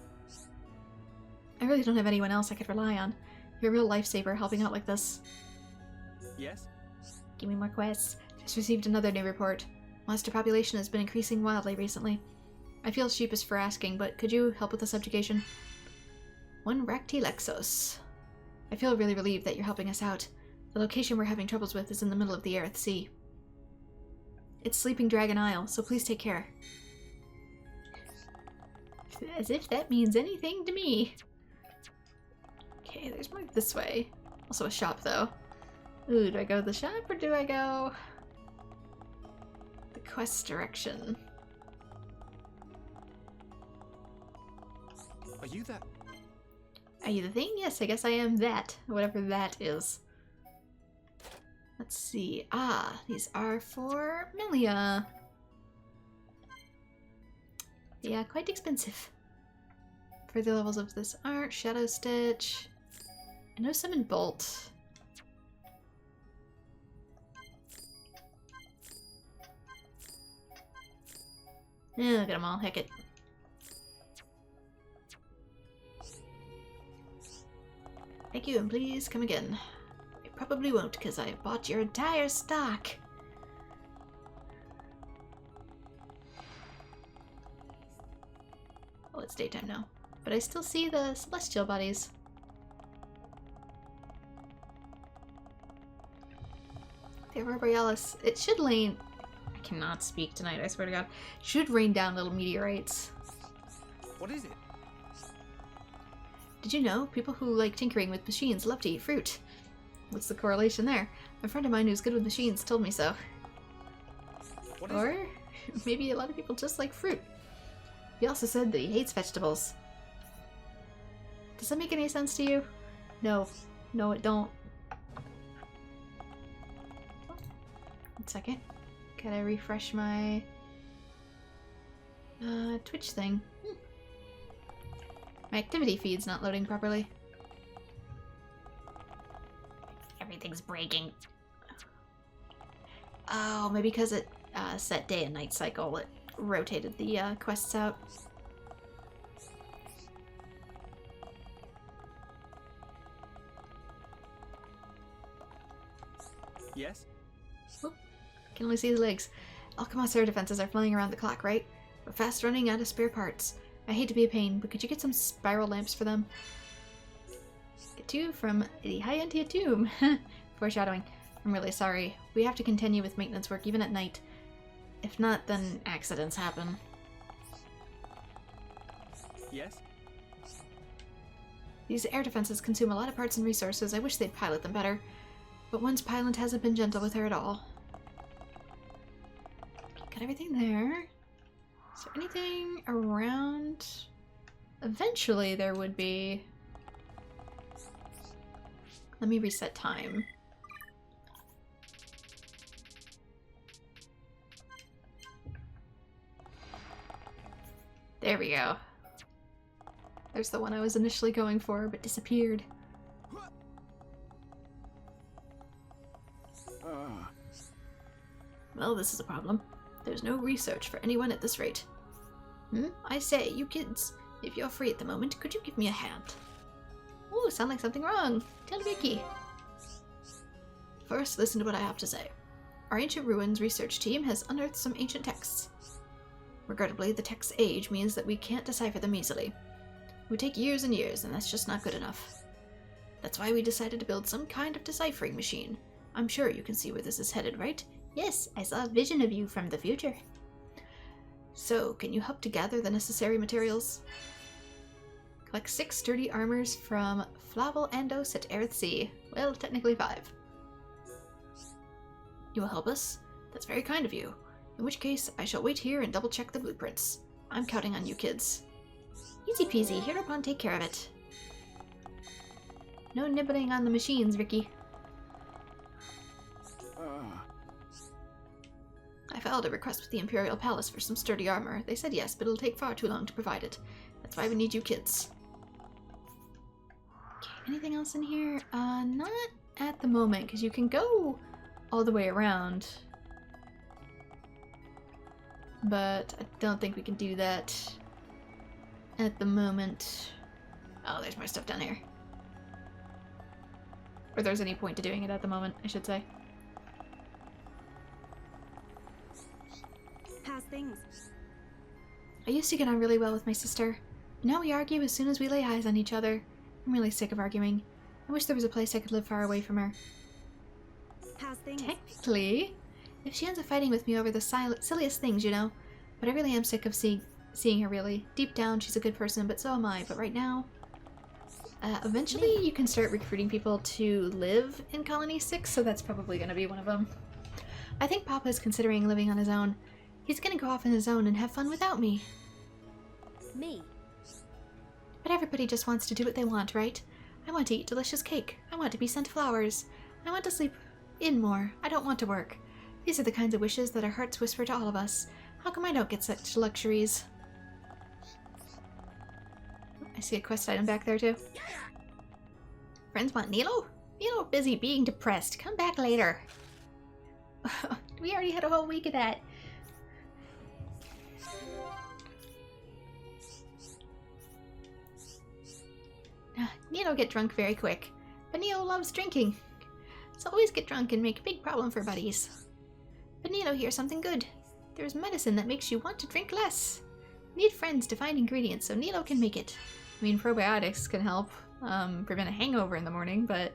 I really don't have anyone else I could rely on. You're a real lifesaver helping out like this. Yes? Give me more quests. Just received another new report. Monster population has been increasing wildly recently. I feel sheepish for asking, but could you help with the subjugation? 1 Ractilexos. I feel really relieved that you're helping us out. The location we're having troubles with is in the middle of the Aerith Sea. It's Sleeping Dragon Isle, so please take care. As if that means anything to me. Okay, there's more this way. Also a shop, though. Ooh, do I go to the shop or do I go the quest direction? Are you that? Are you the thing? Yes, I guess I am that. Whatever that is. Let's see. Ah, these are for Melia. Yeah, quite expensive. For the levels of this art, Shadow Stitch. I know Summon Bolt. Yeah, look at them all. Heck it. Thank you, and please come again. I probably won't, because I bought your entire stock. Well, it's daytime now, but I still see the celestial bodies. The Aurora Borealis. It should rain. I cannot speak tonight, I swear to God. Should rain down little meteorites. What is it? Did you know people who like tinkering with machines love to eat fruit? What's the correlation there? A friend of mine who's good with machines told me so. Or maybe a lot of people just like fruit. He also said that he hates vegetables. Does that make any sense to you? No. No, it don't. 1 second. Gotta refresh my Twitch thing. My activity feed's not loading properly. Everything's breaking. Oh, maybe because it set day and night cycle, it rotated the quests out. Yes? Oop. Can only see the legs. Alchemist's air defenses are flying around the clock, right? We're fast running out of spare parts. I hate to be a pain, but could you get some spiral lamps for them? Get 2 from the High Entia Tomb. Foreshadowing. I'm really sorry. We have to continue with maintenance work even at night. If not, then accidents happen. Yes? These air defenses consume a lot of parts and resources. I wish they'd pilot them better. But one's pilot hasn't been gentle with her at all. Got everything there. Is there anything around? Eventually there would be. Let me reset time. There we go. There's the one I was initially going for, but disappeared. Well, this is a problem. There's no research for anyone at this rate. I say, you kids, if you're free at the moment, could you give me a hand? Ooh, sound like something wrong. Tell Vicky. First, listen to what I have to say. Our Ancient Ruins research team has unearthed some ancient texts. Regrettably, the text's age means that we can't decipher them easily. It would take years and years, and that's just not good enough. That's why we decided to build some kind of deciphering machine. I'm sure you can see where this is headed, right? Yes, I saw a vision of you from the future. So, can you help to gather the necessary materials? Collect 6 sturdy armors from Flavel Andos at Aerith Sea. Well, technically 5. You will help us? That's very kind of you. In which case, I shall wait here and double-check the blueprints. I'm counting on you kids. Easy peasy, hereupon take care of it. No nibbling on the machines, Ricky. I filed a request with the Imperial Palace for some sturdy armor. They said yes, but it'll take far too long to provide it. That's why we need you kids. Okay, anything else in here? Not at the moment, because you can go all the way around. But I don't think we can do that at the moment. Oh, there's more stuff down here. Or there's any point to doing it at the moment, I should say. How's things? I used to get on really well with my sister. Now we argue as soon as we lay eyes on each other. I'm really sick of arguing. I wish there was a place I could live far away from her. How's things? Technically, if she ends up fighting with me over the silliest things, you know. But I really am sick of seeing her, really. Deep down, she's a good person, but so am I. But right now, eventually you can start recruiting people to live in Colony 6, so that's probably going to be one of them. I think Papa is considering living on his own. He's gonna go off on his own and have fun without me. Me? But everybody just wants to do what they want, right? I want to eat delicious cake. I want to be sent flowers. I want to sleep In more. I don't want to work. These are the kinds of wishes that our hearts whisper to all of us. How come I don't get such luxuries? I see a quest item back there too. Friends want Nilo? Nilo busy being depressed. Come back later. We already had a whole week of that. Nilo get drunk very quick. But Nilo loves drinking. So always get drunk and make a big problem for buddies. But Nilo hears something good. There's medicine that makes you want to drink less. Need friends to find ingredients so Nilo can make it. I mean, probiotics can help prevent a hangover in the morning, but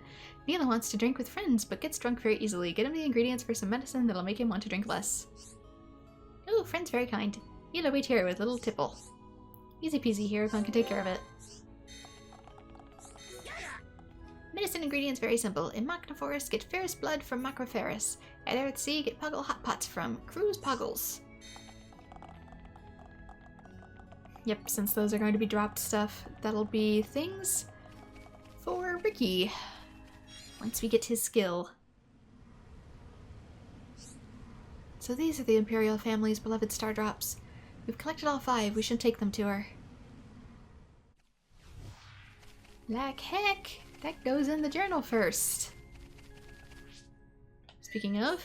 Nilo wants to drink with friends but gets drunk very easily. Get him the ingredients for some medicine that'll make him want to drink less. Ooh, friend's very kind. Nilo wait here with little tipple. Easy peasy here, one can take care of it. Medicine ingredients very simple. In Machna Forest, get ferrous blood from Macroferrous. At Earth Sea, get Puggle hot pots from Cruise Puggles. Yep, since those are going to be dropped stuff, that'll be things for Ricky once we get his skill. So these are the Imperial family's beloved star drops. We've collected all 5. We should take them to her. Like heck! That goes in the journal first. Speaking of...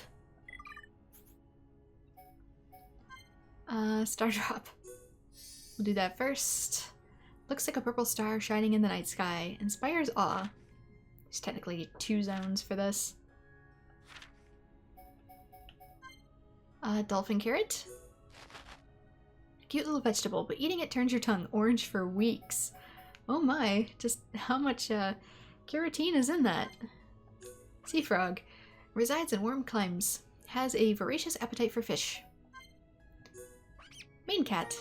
star drop. We'll do that first. Looks like a purple star shining in the night sky. Inspires awe. There's technically 2 zones for this. Dolphin carrot. Cute little vegetable, but eating it turns your tongue orange for weeks. Oh my, just how much carotene is in that? Sea frog. Resides in warm climes. Has a voracious appetite for fish. Maine cat.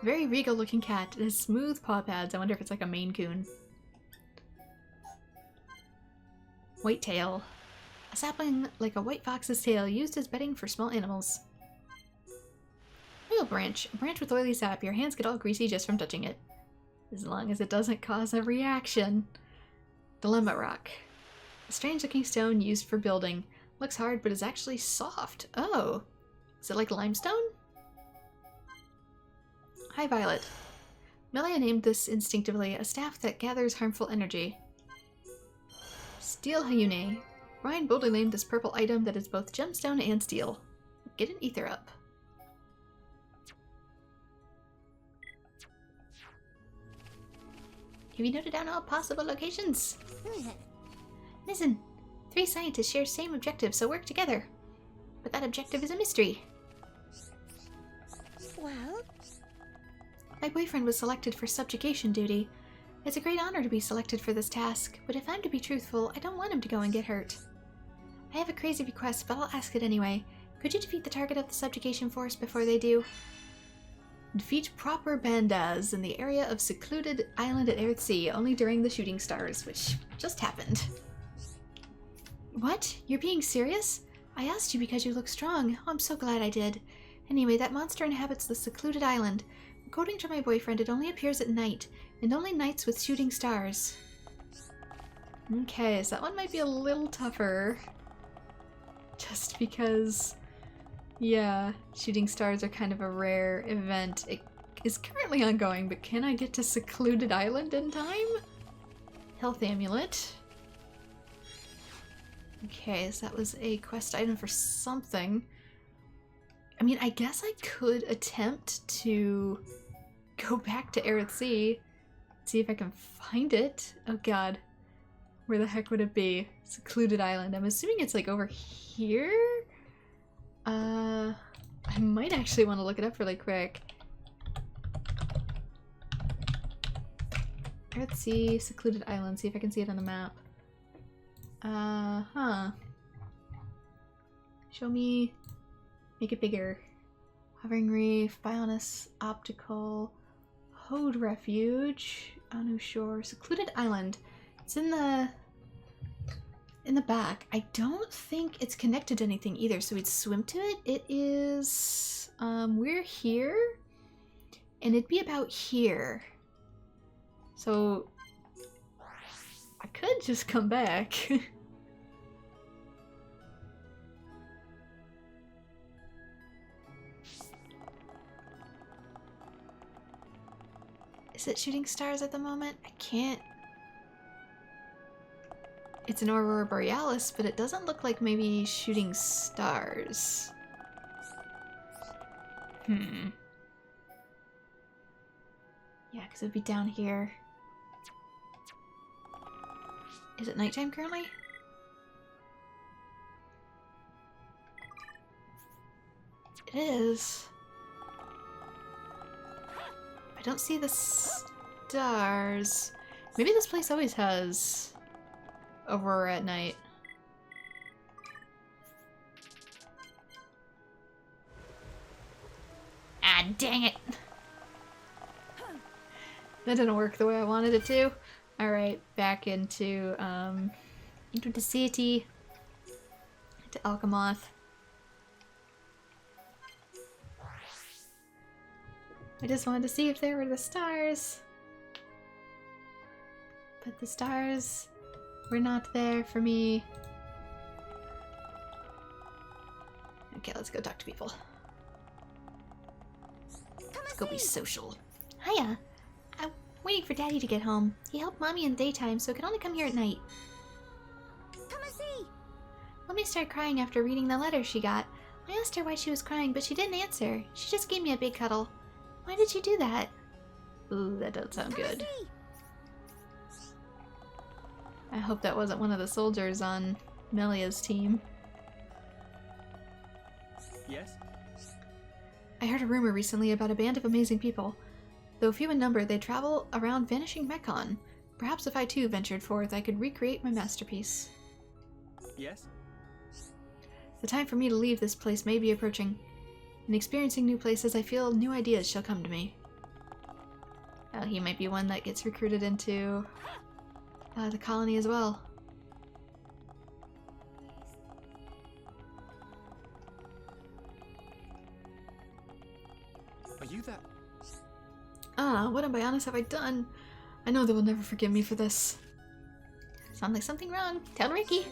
Very regal looking cat. It has smooth paw pads. I wonder if it's like a Maine Coon. White tail. A sapling like a white fox's tail used as bedding for small animals. Oil branch. A branch with oily sap. Your hands get all greasy just from touching it. As long as it doesn't cause a reaction. Dilemma rock. A strange looking stone used for building. Looks hard but is actually soft. Oh. Is it like limestone? Hi Violet. Melia named this instinctively, a staff that gathers harmful energy. Steel Hyune. Ryan boldly named this purple item that is both gemstone and steel. Get an ether up. Have you noted down all possible locations? Listen, 3 scientists share same objective, so work together. But that objective is a mystery. Well? My boyfriend was selected for subjugation duty. It's a great honor to be selected for this task, but if I'm to be truthful, I don't want him to go and get hurt. I have a crazy request, but I'll ask it anyway. Could you defeat the target of the subjugation force before they do? Defeat proper bandas in the area of secluded island at Earth Sea, only during the shooting stars, which just happened. What? You're being serious? I asked you because you look strong. Oh, I'm so glad I did. Anyway, that monster inhabits the secluded island. According to my boyfriend, it only appears at night, and only nights with shooting stars. Okay, so that one might be a little tougher. Just because, yeah, shooting stars are kind of a rare event. It is currently ongoing, but can I get to Secluded Island in time? Health Amulet. Okay, so that was a quest item for something. I mean, I guess I could attempt to go back to Aerith Sea, see if I can find it. Oh god. Where the heck would it be? Secluded Island. I'm assuming it's like over here? I might actually want to look it up really quick. Aerith Sea, Secluded Island. See if I can see it on the map. Show me. Make it bigger. Hovering Reef, Bionis, Optical, Hode Refuge, Anu Shore, Secluded Island. It's in the back. I don't think it's connected to anything either, so we'd swim to it. It is, we're here, and it'd be about here. So, I could just come back. Is it shooting stars at the moment? I can't... It's an Aurora Borealis, but it doesn't look like maybe shooting stars. Yeah, because it would be down here. Is it nighttime currently? It is. I don't see the stars. Maybe this place always has Aurora at night. Ah, dang it! That didn't work the way I wanted it to. Alright, back into the city. To Alchemoth. I just wanted to see if there were the stars. But the stars were not there for me. Okay, let's go talk to people. Let's go be social. Hiya. I'm waiting for Daddy to get home. He helped Mommy in the daytime, so could only come here at night. Come and see! Mommy started crying after reading the letter she got. I asked her why she was crying, but she didn't answer. She just gave me a big cuddle. Why did you do that? Ooh, that doesn't sound good. I hope that wasn't one of the soldiers on Melia's team. Yes? I heard a rumor recently about a band of amazing people. Though few in number, they travel around vanishing Mekon. Perhaps if I too ventured forth, I could recreate my masterpiece. Yes? The time for me to leave this place may be approaching. In experiencing new places, I feel new ideas shall come to me. Oh, he might be one that gets recruited into the colony as well. Are you that? What in Bionis have I done? I know they will never forgive me for this. Sounds like something wrong. Tell Ricky.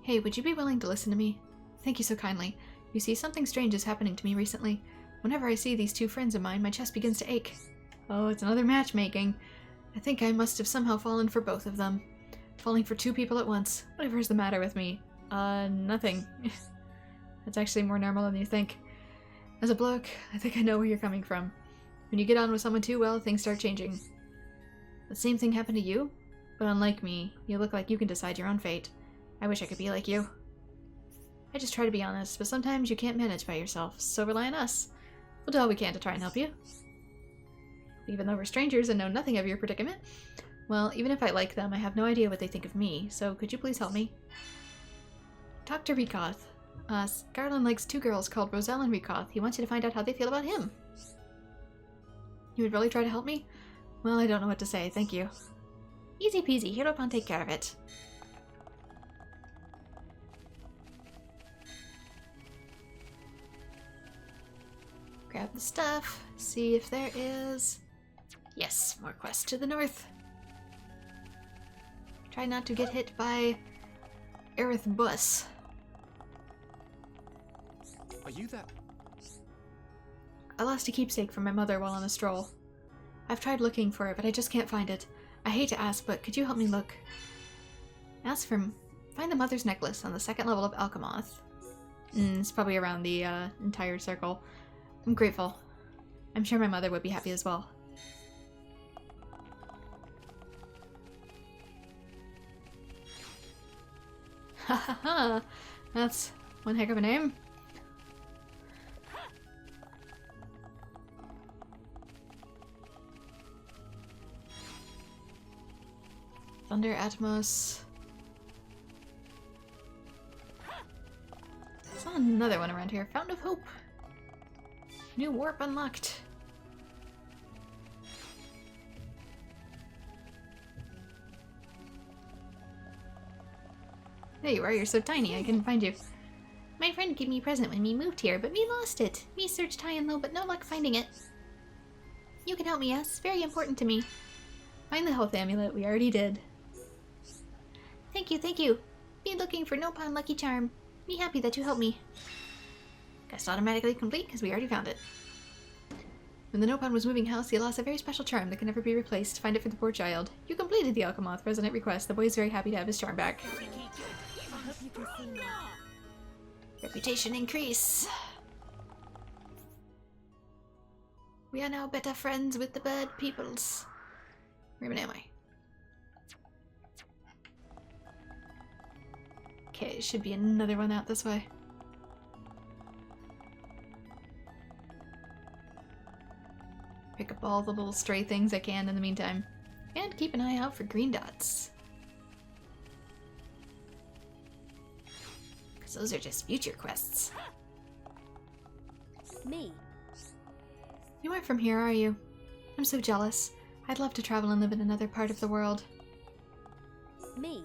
Hey, would you be willing to listen to me? Thank you so kindly. You see, something strange is happening to me recently. Whenever I see these two friends of mine, my chest begins to ache. Oh, it's another matchmaking. I think I must have somehow fallen for both of them. Falling for two people at once. Whatever is the matter with me? Nothing. That's actually more normal than you think. As a bloke, I think I know where you're coming from. When you get on with someone too well, things start changing. The same thing happened to you? But unlike me, you look like you can decide your own fate. I wish I could be like you. I just try to be honest, but sometimes you can't manage by yourself, so rely on us. We'll do all we can to try and help you. Even though we're strangers and know nothing of your predicament, well, even if I like them, I have no idea what they think of me, so could you please help me? Talk to Rikoth. Garland likes two girls called Roselle and Rikoth. He wants you to find out how they feel about him. You would really try to help me? Well, I don't know what to say, thank you. Easy peasy, Heropon take care of it. Grab the stuff, see if there is... Yes, more quests to the north. Try not to get hit by Aerith Bus. Are you that? I lost a keepsake from my mother while on a stroll. I've tried looking for it, but I just can't find it. I hate to ask, but could you help me look? Find the mother's necklace on the second level of Alchemoth. It's probably around the entire circle. I'm grateful. I'm sure my mother would be happy as well. Ha ha ha! That's one heck of a name. Thunder Atmos. Saw another one around here. Fountain of Hope. New warp unlocked. There you are, you're so tiny, I couldn't find you. My friend gave me a present when we moved here, but me lost it. Me searched high and low, but no luck finding it. You can help me, yes. Very important to me. Find the health amulet, we already did. Thank you, thank you. Be looking for Nopon Lucky Charm. Be happy that you helped me. Quest automatically complete because we already found it. When the Nopon was moving house, he lost a very special charm that can never be replaced. Find it for the poor child. You completed the Alchemoth resident request. The boy is very happy to have his charm back. I hope you can see me. Reputation increase. We are now better friends with the bird peoples. Where am I? Okay, should be another one out this way. Pick up all the little stray things I can in the meantime. And keep an eye out for green dots. Because those are just future quests. Me? You aren't from here, are you? I'm so jealous. I'd love to travel and live in another part of the world. Me?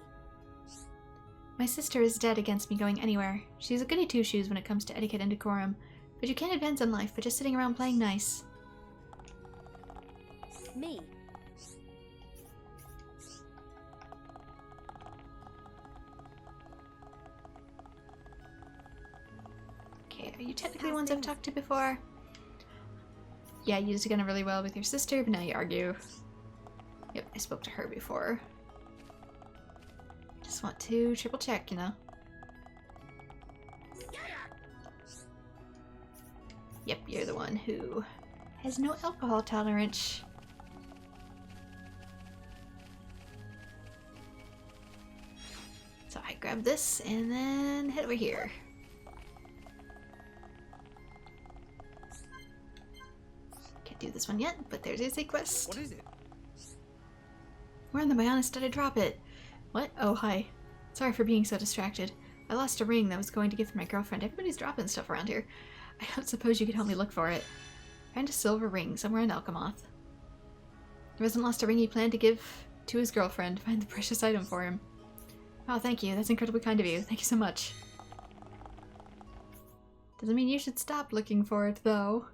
My sister is dead against me going anywhere. She's a goody two-shoes when it comes to etiquette and decorum. But you can't advance in life by just sitting around playing nice. Me? Okay, are you technically ones I've talked to before? Yeah, you used to get on really well with your sister, but now you argue. Yep, I spoke to her before. Just want to triple check, you know? Yep, you're the one who has no alcohol tolerance. So I grab this and then head over here. Can't do this one yet, but there's a quest. What is it? Where in the Bionis did I drop it? What? Oh, hi. Sorry for being so distracted. I lost a ring that I was going to give to my girlfriend. Everybody's dropping stuff around here. I don't suppose you could help me look for it. Find a silver ring somewhere in Alchemoth. The resident lost a ring he planned to give to his girlfriend. Find the precious item for him. Oh, thank you. That's incredibly kind of you. Thank you so much. Doesn't mean you should stop looking for it, though.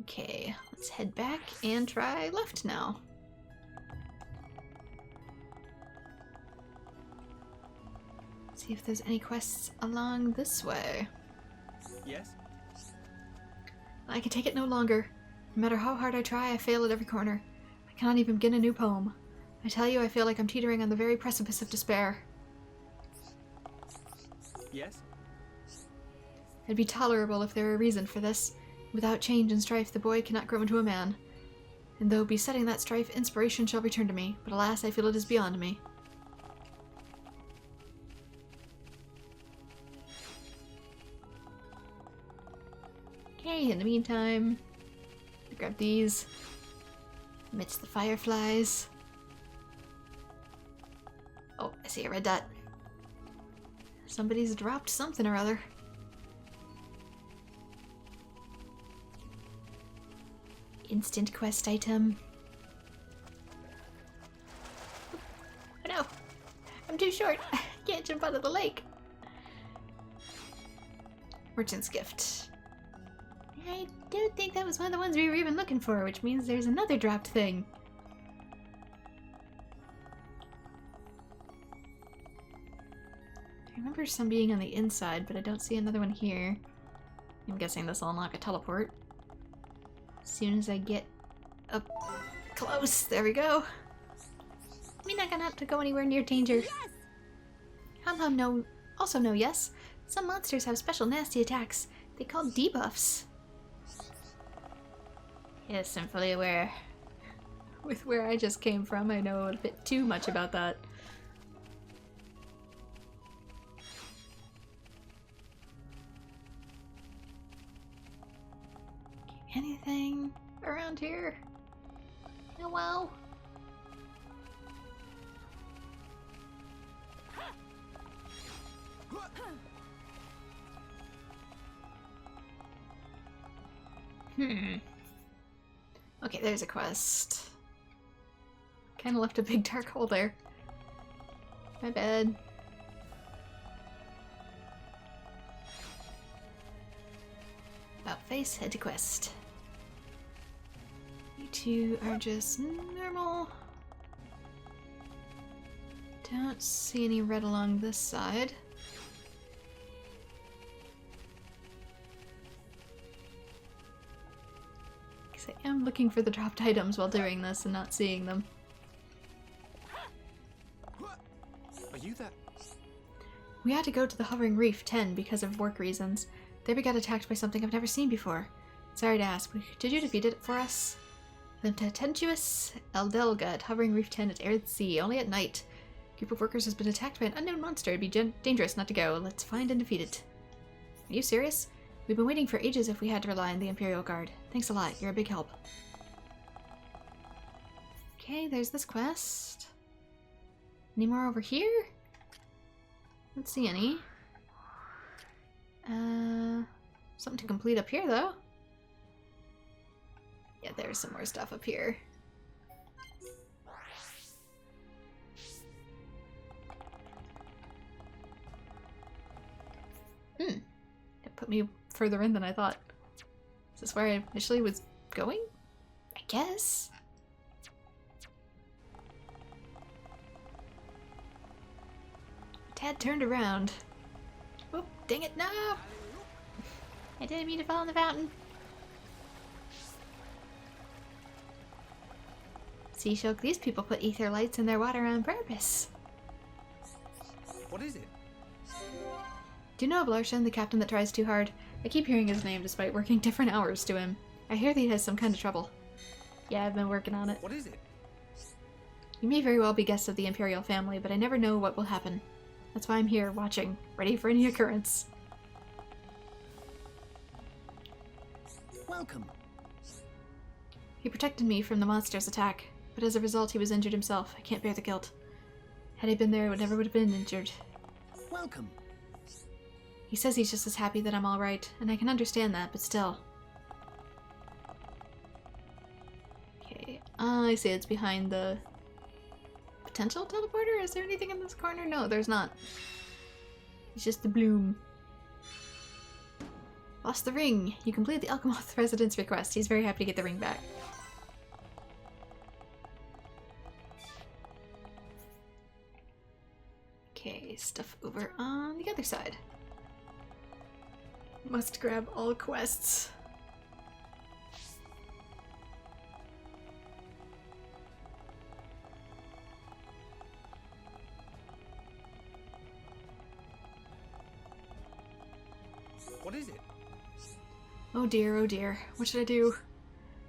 Okay, let's head back and try left now. See if there's any quests along this way. Yes? I can take it no longer. No matter how hard I try, I fail at every corner. I cannot even begin a new poem. I tell you, I feel like I'm teetering on the very precipice of despair. Yes? It'd be tolerable if there were a reason for this. Without change and strife, the boy cannot grow into a man. And though besetting that strife, inspiration shall return to me, but alas, I feel it is beyond me. Okay, in the meantime, grab these. Amidst the fireflies. Oh, I see a red dot. Somebody's dropped something or other. Instant quest item. Oh no! I'm too short! I can't jump out of the lake! Merchant's gift. I don't think that was one of the ones we were even looking for, which means there's another dropped thing. I remember some being on the inside, but I don't see another one here. I'm guessing this will unlock a teleport. As soon as I get up close, there we go. We're not gonna have to go anywhere near danger. Yes! Hum no. Also no, yes. Some monsters have special nasty attacks. They call debuffs. Yes, I'm fully aware. With where I just came from, I know a bit too much about that. Anything around here? Hello? Okay, there's a quest. Kinda left a big dark hole there. My bad. About face, head to quest. You two are just normal. Don't see any red along this side. am looking for the dropped items while doing this and not seeing them. Are you there? We had to go to the Hovering Reef 10 because of work reasons. There we got attacked by something I've never seen before. Sorry to ask, but did you defeat it for us? The Tatentious Eldelga at Hovering Reef 10 at Aerith Sea, only at night. Group of workers has been attacked by an unknown monster. It'd be dangerous not to go. Let's find and defeat it. Are you serious? We've been waiting for ages if we had to rely on the Imperial Guard. Thanks a lot. You're a big help. Okay, there's this quest. Any more over here? Don't see any. Something to complete up here, though. Yeah, there's some more stuff up here. It put me further in than I thought. Is this where I initially was going? I guess. Tad turned around. Oh, dang it, no! I didn't mean to fall in the fountain. See, Shulk, these people put ether lights in their water on purpose. What is it? Do you know Blarshan, the captain that tries too hard? I keep hearing his name despite working different hours to him. I hear that he has some kind of trouble. Yeah, I've been working on it. What is it? You may very well be guests of the Imperial family, but I never know what will happen. That's why I'm here, watching, ready for any occurrence. Welcome. He protected me from the monster's attack, but as a result he was injured himself. I can't bear the guilt. Had I been there, I never would have been injured. Welcome. He says he's just as happy that I'm alright, and I can understand that, but still. Okay, I see it's behind the potential teleporter? Is there anything in this corner? No, there's not. It's just the bloom. Lost the ring! You completed the Alchemoth resident's request. He's very happy to get the ring back. Okay, stuff over on the other side. Must grab all quests. What is it? Oh dear, what should I do?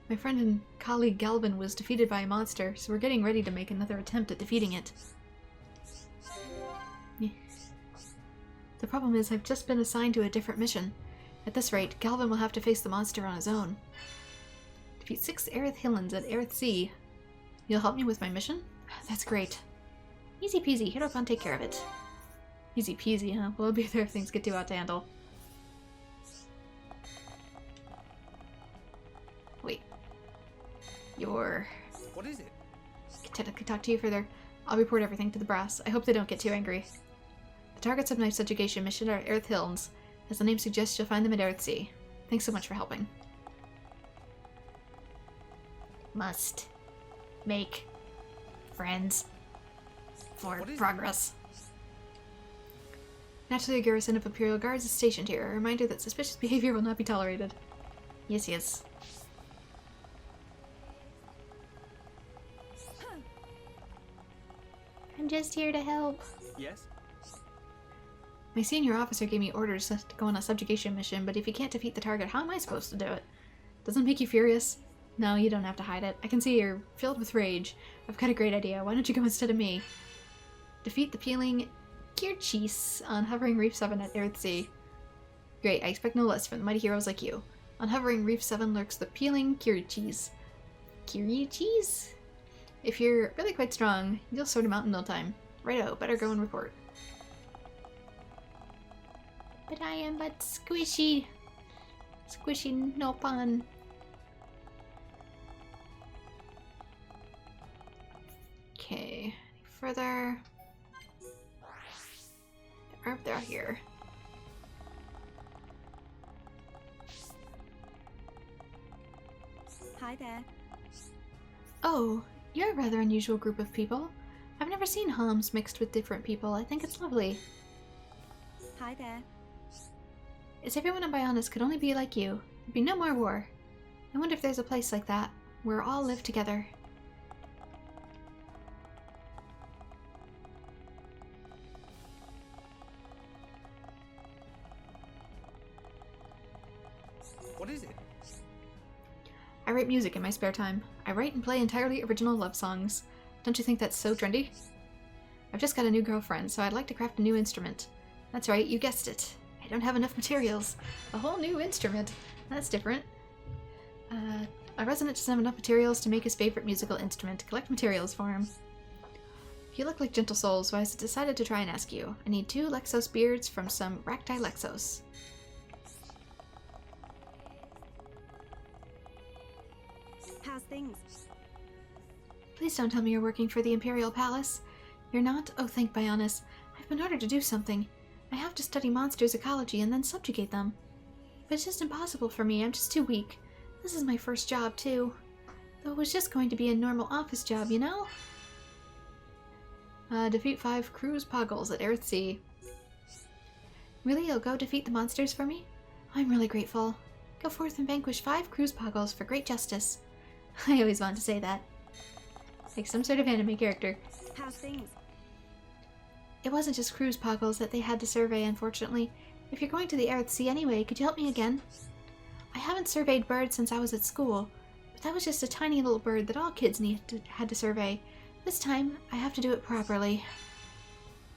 My friend and colleague Galvin was defeated by a monster, so we're getting ready to make another attempt at defeating it. The problem is I've just been assigned to a different mission. At this rate, Galvin will have to face the monster on his own. Defeat 6 Aerith Hillans at Aerith Sea. You'll help me with my mission? That's great. Easy peasy, hit up and take care of it. Easy peasy, huh? Well, I'll be there if things get too out to handle. Wait. What is it? Can talk to you further. I'll report everything to the brass. I hope they don't get too angry. The targets of my subjugation mission are Aerith Hills. As the name suggests, you'll find them at Aerith Sea. Thanks so much for helping. Must make friends for progress. Naturally, a garrison of Imperial Guards is stationed here. A reminder that suspicious behavior will not be tolerated. Yes, yes. I'm just here to help. Yes? My senior officer gave me orders to go on a subjugation mission, but if you can't defeat the target, how am I supposed to do it? Doesn't it make you furious? No, you don't have to hide it. I can see you're filled with rage. I've got a great idea. Why don't you go instead of me? Defeat the peeling Kirchis on Hovering Reef 7 at Aerith Sea. Great, I expect no less from the mighty heroes like you. On Hovering Reef 7 lurks the peeling Kirchis. Kirchis? If you're really quite strong, you'll sort him out in no time. Righto, better go and report. But I am but squishy. Squishy no pun. Okay, any further? They're here. Hi there. Oh, you're a rather unusual group of people. I've never seen Homs mixed with different people. I think it's lovely. Hi there. As everyone on Bionis could only be like you, there'd be no more war. I wonder if there's a place like that, where all live together. What is it? I write music in my spare time. I write and play entirely original love songs. Don't you think that's so trendy? I've just got a new girlfriend, so I'd like to craft a new instrument. That's right, you guessed it. I don't have enough materials. A whole new instrument. That's different. My resident doesn't have enough materials to make his favorite musical instrument. Collect materials for him. You look like gentle souls, so I decided to try and ask you. I need 2 Lexos beards from some Racti Lexos. How's things? Please don't tell me you're working for the Imperial Palace. You're not? Oh, thank Bionis. I've been ordered to do something. I have to study monsters' ecology and then subjugate them. But it's just impossible for me. I'm just too weak. This is my first job, too. Though it was just going to be a normal office job, you know? Defeat 5 cruise poggles at Aerith Sea. Really? You'll go defeat the monsters for me? I'm really grateful. Go forth and vanquish 5 cruise poggles for great justice. I always wanted to say that. Like some sort of anime character. How's things? It wasn't just cruise poggles that they had to survey, unfortunately. If you're going to the Aerith Sea anyway, could you help me again? I haven't surveyed birds since I was at school, but that was just a tiny little bird that all kids had to survey. This time, I have to do it properly.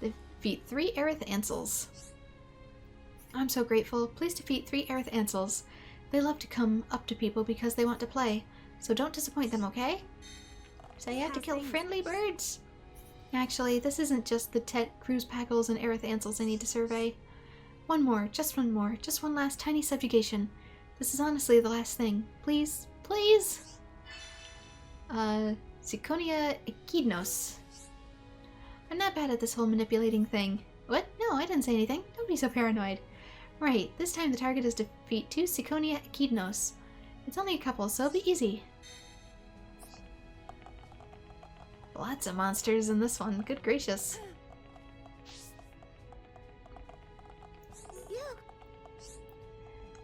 Defeat 3 Aerith Ansels. I'm so grateful. Please defeat 3 Aerith Ansels. They love to come up to people because they want to play, so don't disappoint them, okay? So you have to kill friendly birds. Actually, this isn't just the cruise poggles and Aerith Ansels I need to survey. One more, just one last tiny subjugation. This is honestly the last thing. Please, please! Ciconia Echidnos. I'm not bad at this whole manipulating thing. What? No, I didn't say anything. Don't be so paranoid. Right, this time the target is to defeat 2 Ciconia Echidnos. It's only a couple, so it'll be easy. Lots of monsters in this one. Good gracious.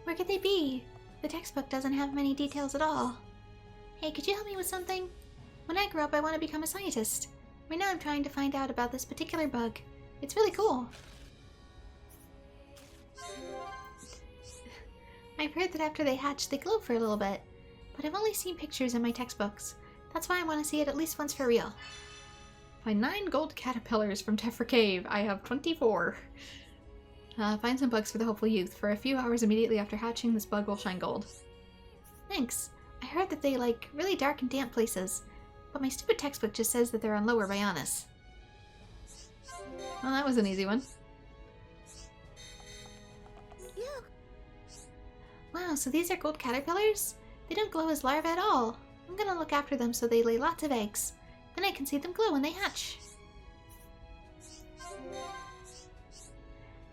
Where could they be? The textbook doesn't have many details at all. Hey, could you help me with something? When I grow up, I want to become a scientist. Right now I'm trying to find out about this particular bug. It's really cool. I've heard that after they hatch, they glow for a little bit. But I've only seen pictures in my textbooks. That's why I want to see it at least once for real. Find 9 gold caterpillars from Tephra Cave. I have 24. Find some bugs for the hopeful youth. For a few hours immediately after hatching, this bug will shine gold. Thanks. I heard that they like really dark and damp places, but my stupid textbook just says that they're on lower Bionis. Well, that was an easy one. Wow, so these are gold caterpillars? They don't glow as larvae at all. I'm gonna look after them so they lay lots of eggs. Then I can see them glow when they hatch.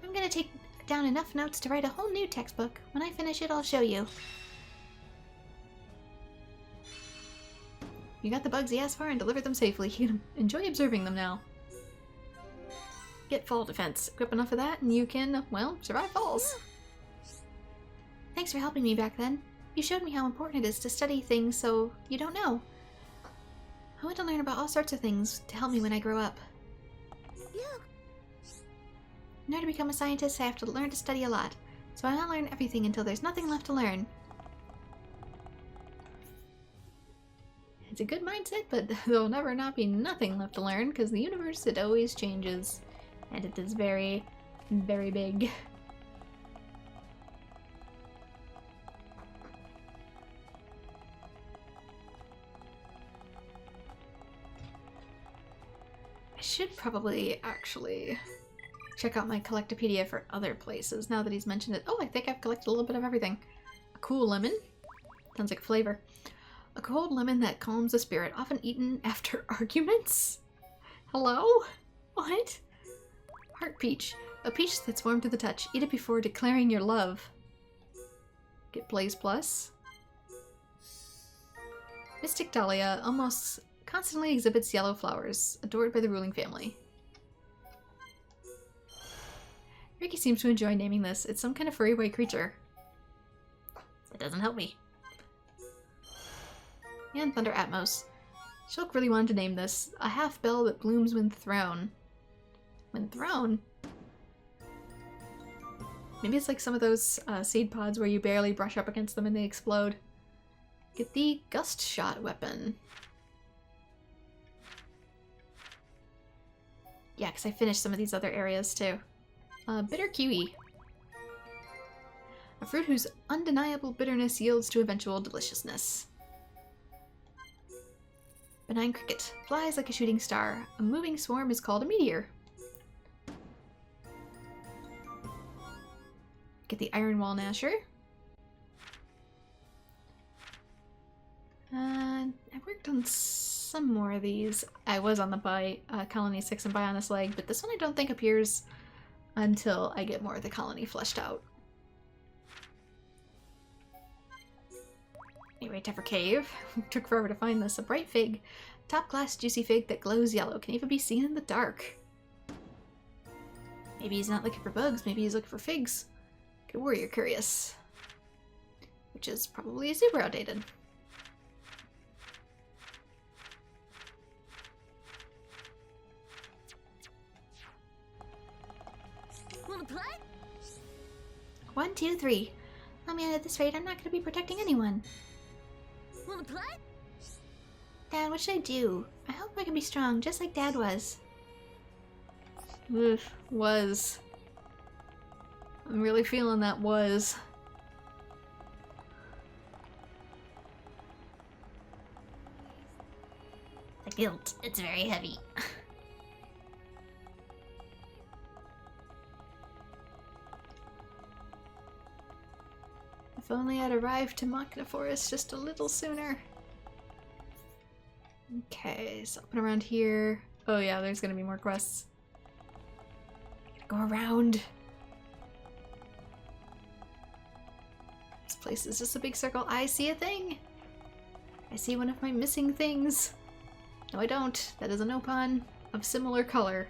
I'm gonna take down enough notes to write a whole new textbook. When I finish it, I'll show you. You got the bugs he asked for and delivered them safely. You can enjoy observing them now. Get fall defense. Equip enough of that and you can, well, survive falls. Thanks for helping me back then. You showed me how important it is to study things so you don't know. I want to learn about all sorts of things to help me when I grow up. In order to become a scientist, I have to learn to study a lot. So I want to learn everything until there's nothing left to learn. It's a good mindset, but there'll never not be nothing left to learn because the universe, it always changes. And it is very, very big. I should probably actually check out my Collectopedia for other places now that he's mentioned it. Oh, I think I've collected a little bit of everything. A cool lemon. Sounds like a flavor. A cold lemon that calms the spirit, often eaten after arguments? Hello? What? Heart peach. A peach that's warm to the touch. Eat it before declaring your love. Get Blaze Plus. Mystic Dahlia almost constantly exhibits yellow flowers, adored by the ruling family. Ricky seems to enjoy naming this. It's some kind of furry white creature. That doesn't help me. And Thunder Atmos. Shulk really wanted to name this a half bell that blooms when thrown. When thrown? Maybe it's like some of those seed pods where you barely brush up against them and they explode. Get the Gust Shot weapon. Yeah, because I finished some of these other areas too. Bitter Kiwi. A fruit whose undeniable bitterness yields to eventual deliciousness. Benign Cricket. Flies like a shooting star. A moving swarm is called a meteor. Get the Iron Wall Gnasher. I worked on some more of these. I was on the Colony 6 and Bionis Leg, but this one I don't think appears until I get more of the colony fleshed out. Anyway, Teffer Cave. Took forever to find this. A bright fig. Top class juicy fig that glows yellow. Can even be seen in the dark. Maybe he's not looking for bugs. Maybe he's looking for figs. Good warrior curious. Which is probably super outdated. Wanna play? 1, 2, 3. Oh man, at this rate, I'm not going to be protecting anyone. Wanna play? Dad, what should I do? I hope I can be strong, just like Dad was. Oof, was. I'm really feeling that was. The guilt, it's very heavy. If only I'd arrived to Machna Forest just a little sooner. Okay, so up and around here. Oh yeah, there's gonna be more quests. Gotta go around. This place is just a big circle. I see a thing! I see one of my missing things. No, I don't. That is an opon of similar color.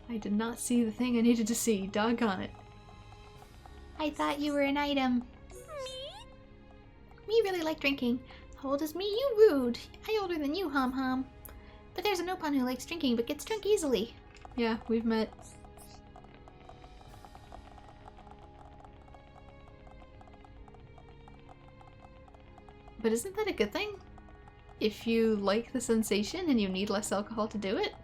I did not see the thing I needed to see. Doggone it. I thought you were an item. Me really like drinking. How old is me? You rude. I'm older than you, Hom Hom. But there's an opon who likes drinking but gets drunk easily. Yeah, we've met. But isn't that a good thing? If you like the sensation and you need less alcohol to do it?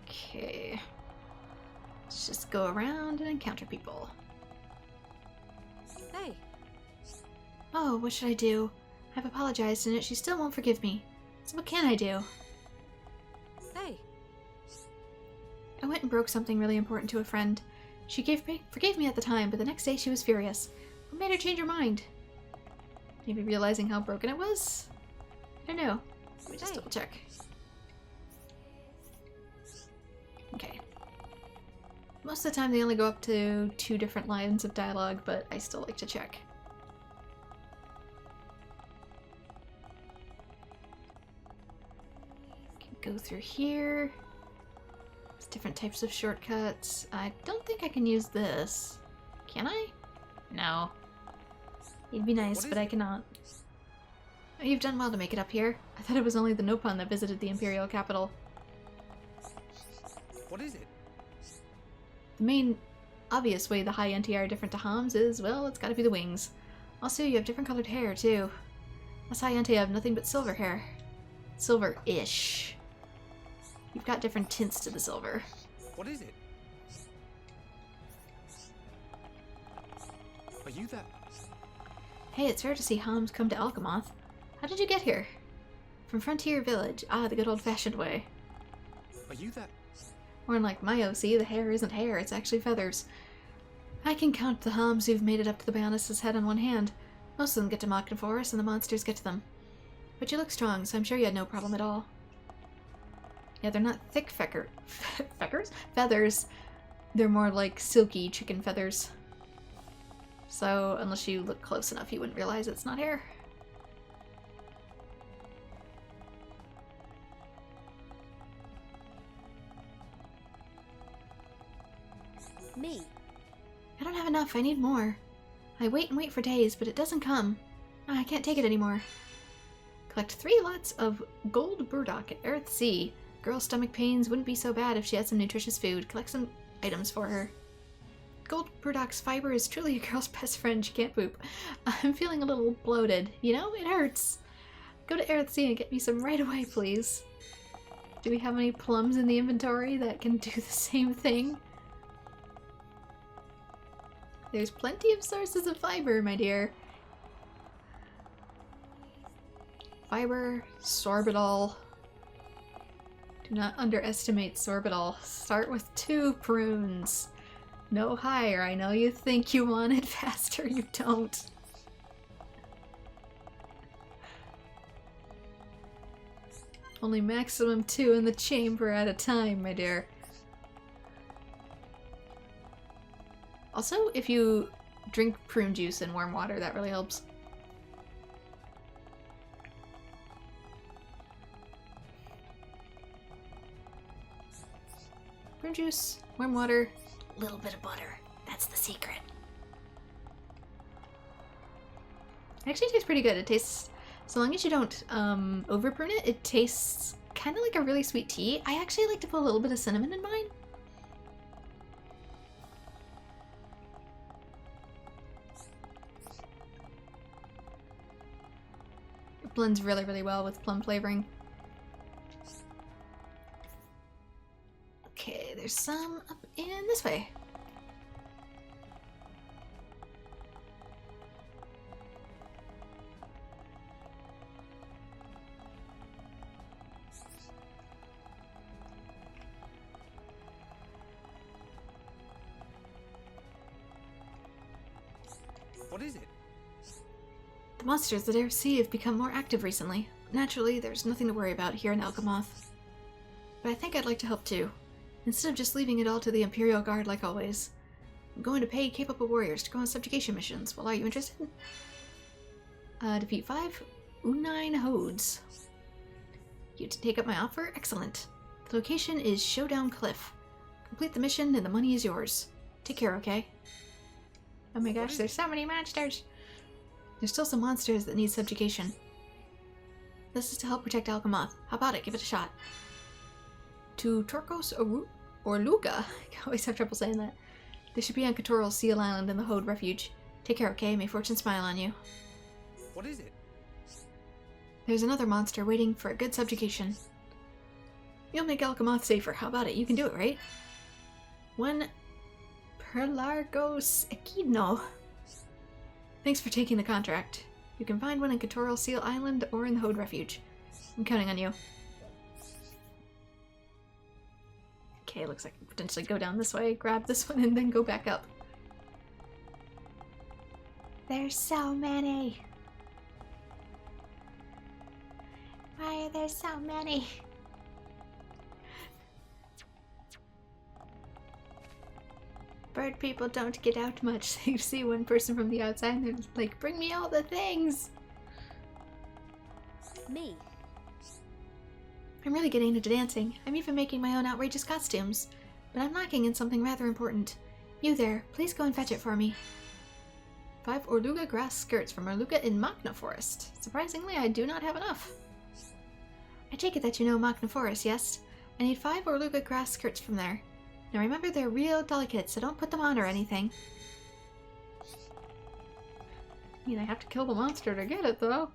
Okay. Let's just go around and encounter people. Hey. Oh, what should I do? I've apologized and she still won't forgive me. So what can I do? Hey. I went and broke something really important to a friend. She forgave me at the time, but the next day she was furious. What made her change her mind? Maybe realizing how broken it was? I don't know. Let me just double check. Okay. Most of the time they only go up to 2 different lines of dialogue, but I still like to check. Can go through here. There's different types of shortcuts. I don't think I can use this. Can I? No. It'd be nice, but I cannot. Oh, you've done well to make it up here. I thought it was only the Nopon that visited the Imperial capital. What is it? The main obvious way the high NT are different to Homs is, well, it's gotta be the wings. Also, you have different colored hair, too. Us high NT have nothing but silver hair. Silver-ish. You've got different tints to the silver. What is it? Are you that? Hey, it's rare to see Homs come to Alchemoth. How did you get here? From Frontier Village. Ah, the good old-fashioned way. Are you that? Or unlike my OC, the hair isn't hair, it's actually feathers. I can count the Homs who've made it up to the Bionis' head on one hand. Most of them get to Machna Forest, and the monsters get to them. But you look strong, so I'm sure you had no problem at all. Yeah, they're not thick feathers. They're more like silky chicken feathers. So, unless you look close enough, you wouldn't realize it's not hair. Me. I don't have enough, I need more. I wait and wait for days, but it doesn't come. I can't take it anymore. Collect 3 lots of gold burdock at Aerith Sea. Girl's stomach pains wouldn't be so bad if she had some nutritious food. Collect some items for her. Gold burdock's fiber is truly a girl's best friend. She can't poop. I'm feeling a little bloated. You know, it hurts. Go to Aerith Sea and get me some right away, please. Do we have any plums in the inventory that can do the same thing? There's plenty of sources of fiber, my dear. Fiber, sorbitol. Do not underestimate sorbitol. Start with 2 prunes. No higher. I know you think you want it faster, you don't. Only maximum 2 in the chamber at a time, my dear. Also, if you drink prune juice in warm water, that really helps. Prune juice, warm water, a little bit of butter. That's the secret. It actually tastes pretty good. It tastes, so long as you don't over prune it, it tastes kind of like a really sweet tea. I actually like to put a little bit of cinnamon in mine. It blends really, really well with plum flavoring. Okay, there's some up in this way. What is it? The monsters that Aerith Sea have become more active recently. Naturally, there's nothing to worry about here in Alchemoth. But I think I'd like to help too. Instead of just leaving it all to the Imperial Guard like always. I'm going to pay capable warriors to go on subjugation missions. Well, are you interested? Defeat 5 Unine Hodes. You to take up my offer? Excellent. The location is Showdown Cliff. Complete the mission and the money is yours. Take care, okay? Oh my gosh, there's so many monsters! There's still some monsters that need subjugation. This is to help protect Alchemoth. How about it? Give it a shot. To Torkos or Luga. I always have trouble saying that. They should be on Katoral Seal Island in the Hode Refuge. Take care, okay? May fortune smile on you. What is it? There's another monster waiting for a good subjugation. You'll make Alchemoth safer. How about it? You can do it, right? One Perlargos Echidno. Thanks for taking the contract. You can find one in Katoral Seal Island or in the Hode Refuge. I'm counting on you. Okay, looks like I can potentially go down this way, grab this one, and then go back up. There's so many! Why are there so many? Bird people don't get out much. They see one person from the outside and they're like, bring me all the things! Me. I'm really getting into dancing. I'm even making my own outrageous costumes. But I'm lacking in something rather important. You there, please go and fetch it for me. 5 Orluga grass skirts from Orluga in Machna Forest. Surprisingly, I do not have enough. I take it that you know Machna Forest, yes? I need 5 Orluga grass skirts from there. Now remember, they're real delicate, so don't put them on or anything. I mean, I have to kill the monster to get it, though.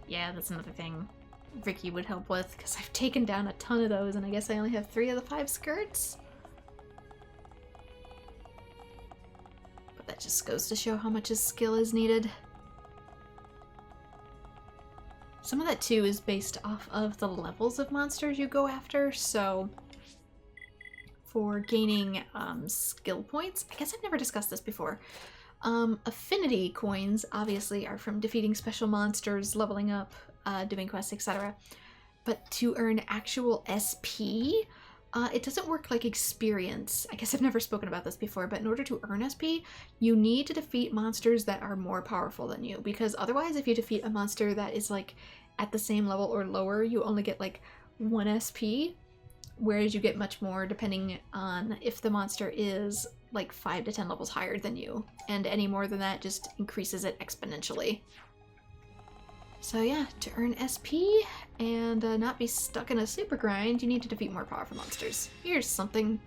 Yeah, that's another thing Ricky would help with, because I've taken down a ton of those, and I guess I only have 3 of the 5 skirts. But that just goes to show how much his skill is needed. Some of that, too, is based off of the levels of monsters you go after, so for gaining skill points, I guess I've never discussed this before. Affinity coins, obviously, are from defeating special monsters, leveling up, doing quests, etc. But to earn actual SP, it doesn't work like experience. I guess I've never spoken about this before, but in order to earn SP, you need to defeat monsters that are more powerful than you, because otherwise if you defeat a monster that is like at the same level or lower, you only get like 1 SP. whereas you get much more depending on if the monster is like 5 to 10 levels higher than you, and any more than that just increases it exponentially. So yeah, to earn SP and not be stuck in a super grind, you need to defeat more powerful monsters. Here's something.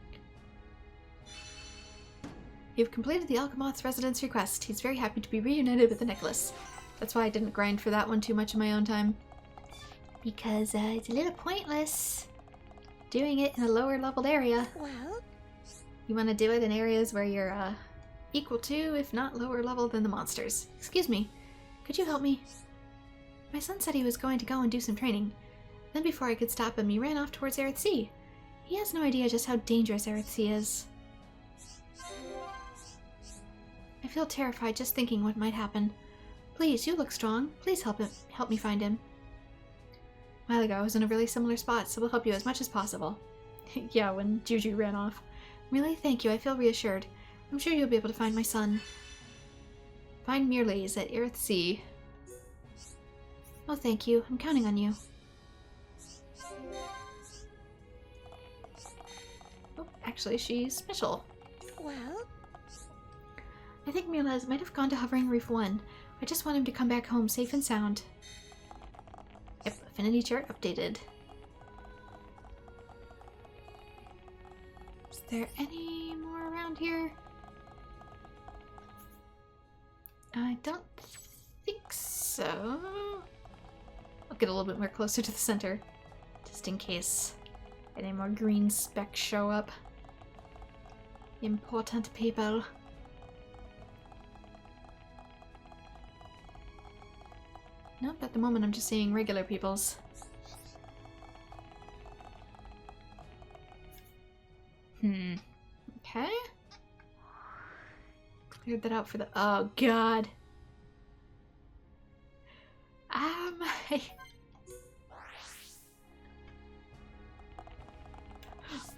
You've completed the Alchemoth's residence request. He's very happy to be reunited with the necklace. That's why I didn't grind for that one too much in my own time. Because it's a little pointless doing it in a lower leveled area. Well, you want to do it in areas where you're equal to, if not lower level than the monsters. Excuse me, could you help me? My son said he was going to go and do some training. Then before I could stop him, he ran off towards Aerith Sea. He has no idea just how dangerous Aerith Sea is. I feel terrified just thinking what might happen. Please, you look strong. Please help me find him. A while ago, I was in a really similar spot, so we'll help you as much as possible. Yeah, when Juju ran off. Really, thank you. I feel reassured. I'm sure you'll be able to find my son. Find Mirlaze at Aerith Sea. Oh, thank you. I'm counting on you. Oh, actually, she's special. well, I think Mirlaze might have gone to Hovering Reef 1. I just want him to come back home safe and sound. Yep, affinity chart updated. Is there any more around here? I don't think so. I'll get a little bit more closer to the center, just in case any more green specks show up. Important people. Nope, at the moment I'm just seeing regular peoples. Okay. Cleared that out for the— oh god.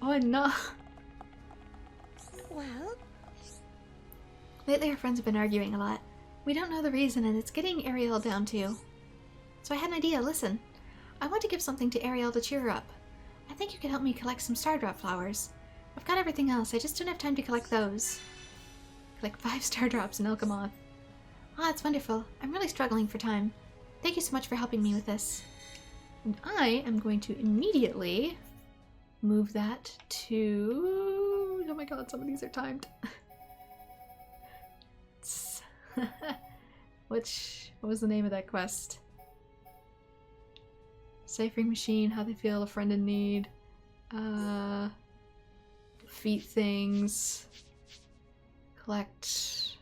Oh no. well, Lately our friends have been arguing a lot. We don't know the reason and it's getting Ariel down too. So I had an idea, listen. I want to give something to Ariel to cheer her up. I think you could help me collect some Stardrop flowers. I've got everything else, I just don't have time to collect those. Collect 5 Stardrops in Alchemoth. Ah, it's wonderful. I'm really struggling for time. Thank you so much for helping me with this. And I am going to immediately move that to— oh my god, some of these are timed. What was the name of that quest? Ciphering Machine, How They Feel, A Friend in Need. Defeat things. Collect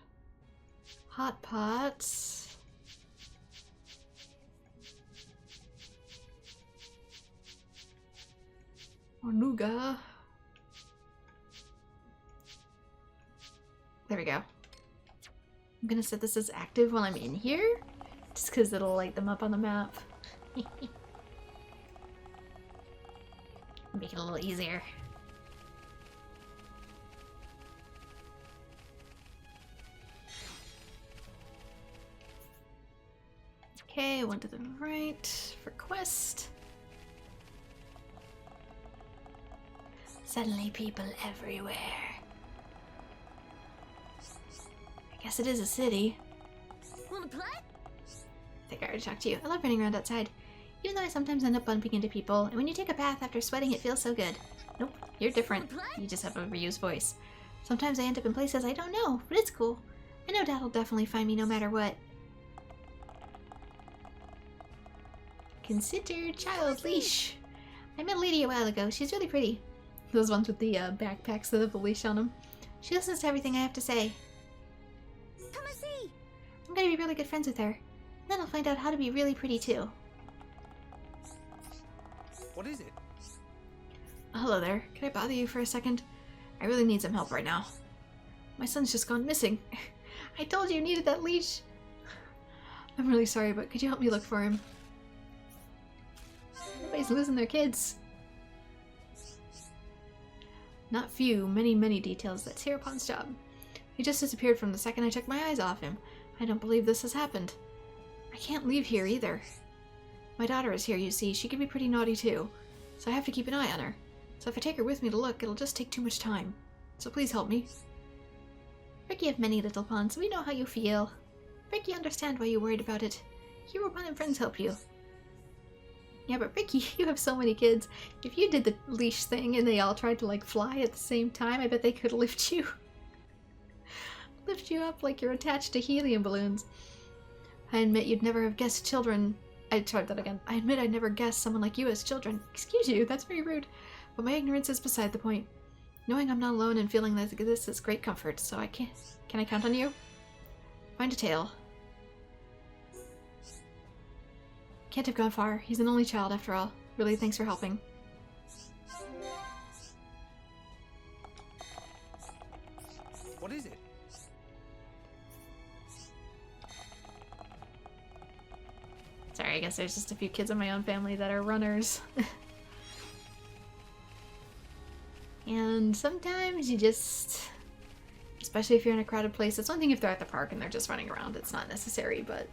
hot pots. Or nougat. There we go. I'm gonna set this as active while I'm in here, just because it'll light them up on the map. Make it a little easier. Okay, one to the right for quest. Suddenly people everywhere. I guess it is a city. Wanna play? I think I already talked to you. I love running around outside. Even though I sometimes end up bumping into people, and when you take a bath after sweating, it feels so good. Nope, you're different. You just have a reused voice. Sometimes I end up in places I don't know, but it's cool. I know Dad will definitely find me no matter what. Consider child leash. I met a lady a while ago. She's really pretty. Those ones with the backpacks that have the leash on them. She listens to everything I have to say. come and see. I'm gonna be really good friends with her. Then I'll find out how to be really pretty too. What is it? Hello there. Can I bother you for a second? I really need some help right now. My son's just gone missing. I told you you needed that leash. I'm really sorry, but could you help me look for him? Everybody's losing their kids. Not few, many details. That's Hereupon's job. He just disappeared from the second I took my eyes off him. I don't believe this has happened. I can't leave here either. My daughter is here, you see. She can be pretty naughty too, so I have to keep an eye on her. So if I take her with me to look, it'll just take too much time. So please help me. Ricky have many little puns. We know how you feel. Ricky, understand why you're worried about it. Hero Pun and friends help you. Yeah, but Ricky, you have so many kids. If you did the leash thing and they all tried to like fly at the same time, I bet they could lift you. Lift you up like you're attached to helium balloons. I admit you'd never have guessed children. I tried that again. I admit I'd never guessed someone like you as children. Excuse you, that's very rude. But my ignorance is beside the point. Knowing I'm not alone and feeling like this is great comfort, so I can't. Can I count on you? Find a tail. Can't have gone far. He's an only child after all. Really, thanks for helping. What is it? Sorry, I guess there's just a few kids in my own family that are runners. And sometimes you just... Especially if you're in a crowded place. It's one thing if they're at the park and they're just running around. It's not necessary, but...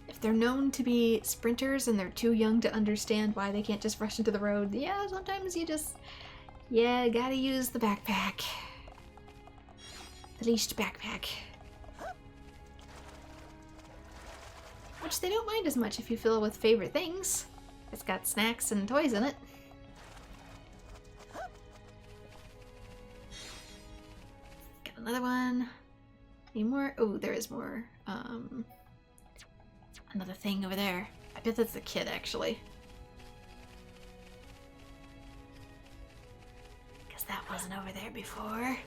If they're known to be sprinters and they're too young to understand why they can't just rush into the road, yeah, sometimes you just... Yeah, gotta use the backpack. The leashed backpack. Which they don't mind as much if you fill it with favorite things. It's got snacks and toys in it. Got another one. Any more? Oh, there is more. Another thing over there. I bet that's the kid, actually. Because that wasn't over there before.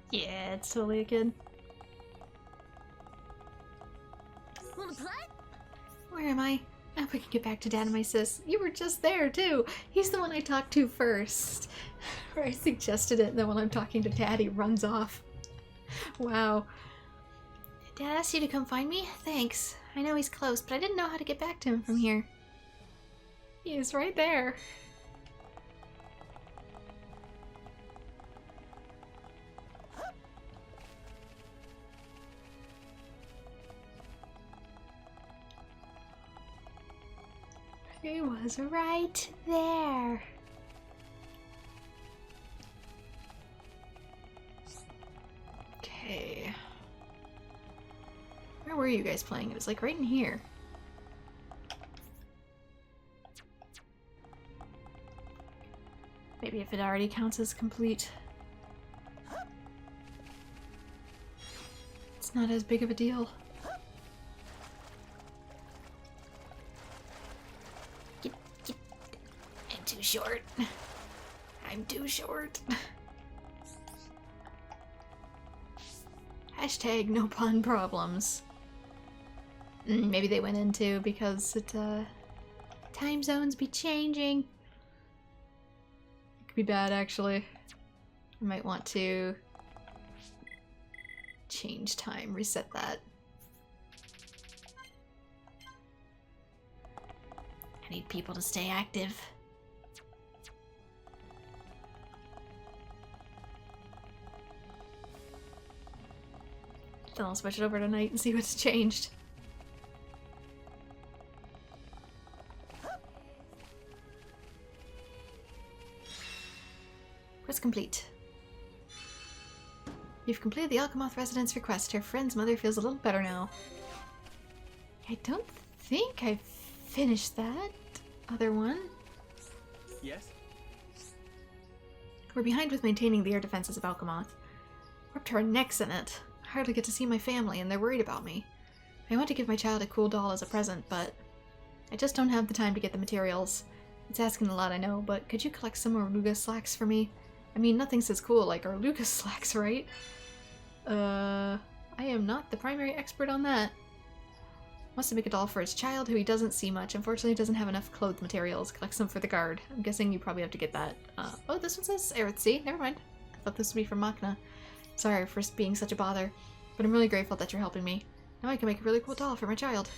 Yeah, it's totally a kid. Wanna play? Where am I? Now we can get back to Dad and my sis. You were just there, too. He's the one I talked to first. Or I suggested it, and then when I'm talking to Dad, he runs off. Wow. Dad asked you to come find me? Thanks. I know he's close, but I didn't know how to get back to him from here. He is right there. He was right there. Okay. Where were you guys playing? It was like right in here. Maybe if it already counts as complete. It's not as big of a deal. I'm too short. I'm too short. Hashtag no pun problems. Maybe they went into because it, time zones be changing. It could be bad, actually. I might want to change time, reset that. I need people to stay active. Then I'll switch it over to night and see what's changed. Quest complete. You've completed the Alchemoth resident's request. Her friend's mother feels a little better now. I don't think I've finished that other one. Yes? We're behind with maintaining the air defenses of Alchemoth. We're up to our necks in it. I hardly get to see my family, and they're worried about me. I want to give my child a cool doll as a present, but I just don't have the time to get the materials. It's asking a lot, I know, but could you collect some more Luga slacks for me? I mean, nothing's as cool like our Luga slacks, right? I am not the primary expert on that. Wants to make a doll for his child, who he doesn't see much. Unfortunately, doesn't have enough clothes materials. Collect some for the guard. I'm guessing you probably have to get that. Oh, this one says Aerith. Never mind. I thought this would be from Machna. Sorry for being such a bother, but I'm really grateful that you're helping me. Now I can make a really cool doll for my child.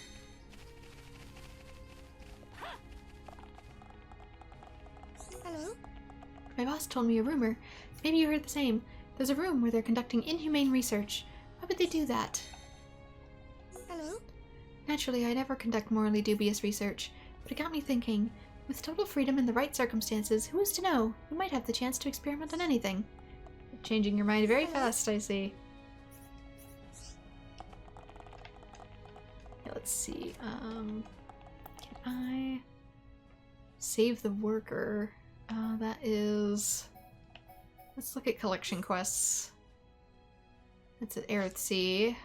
My boss told me a rumor. Maybe you heard the same. There's a room where they're conducting inhumane research. Why would they do that? Hello? Naturally, I never conduct morally dubious research, but it got me thinking. With total freedom in the right circumstances, who is to know? You might have the chance to experiment on anything. You're changing your mind very fast, I see. Okay, let's see. Can I save the worker? That is... Let's look at collection quests. That's at AetherNightmare.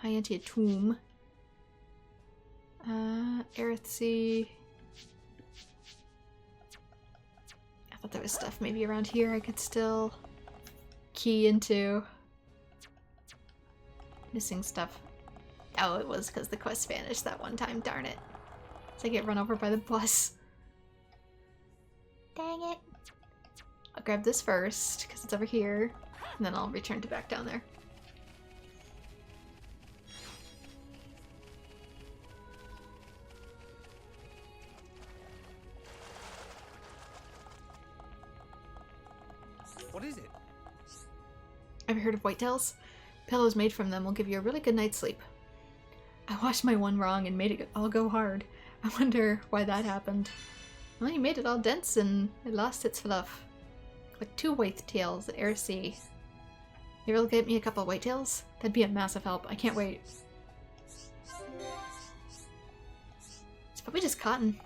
High Antia Tomb. AetherNightmare. I thought there was stuff maybe around here I could still key into. Missing stuff. Oh, it was because the quest vanished that one time, darn it. So I get run over by the bus. Dang it. I'll grab this first, because it's over here, and then I'll return to back down there. What is it? Ever heard of whitetails? Pillows made from them will give you a really good night's sleep. I washed my one wrong and made it all go hard. I wonder why that happened. Well, you made it all dense and it lost its fluff. Like 2 whitetails at AetherNightmare. You will get me a couple whitetails? That'd be a massive help. I can't wait. It's probably just cotton.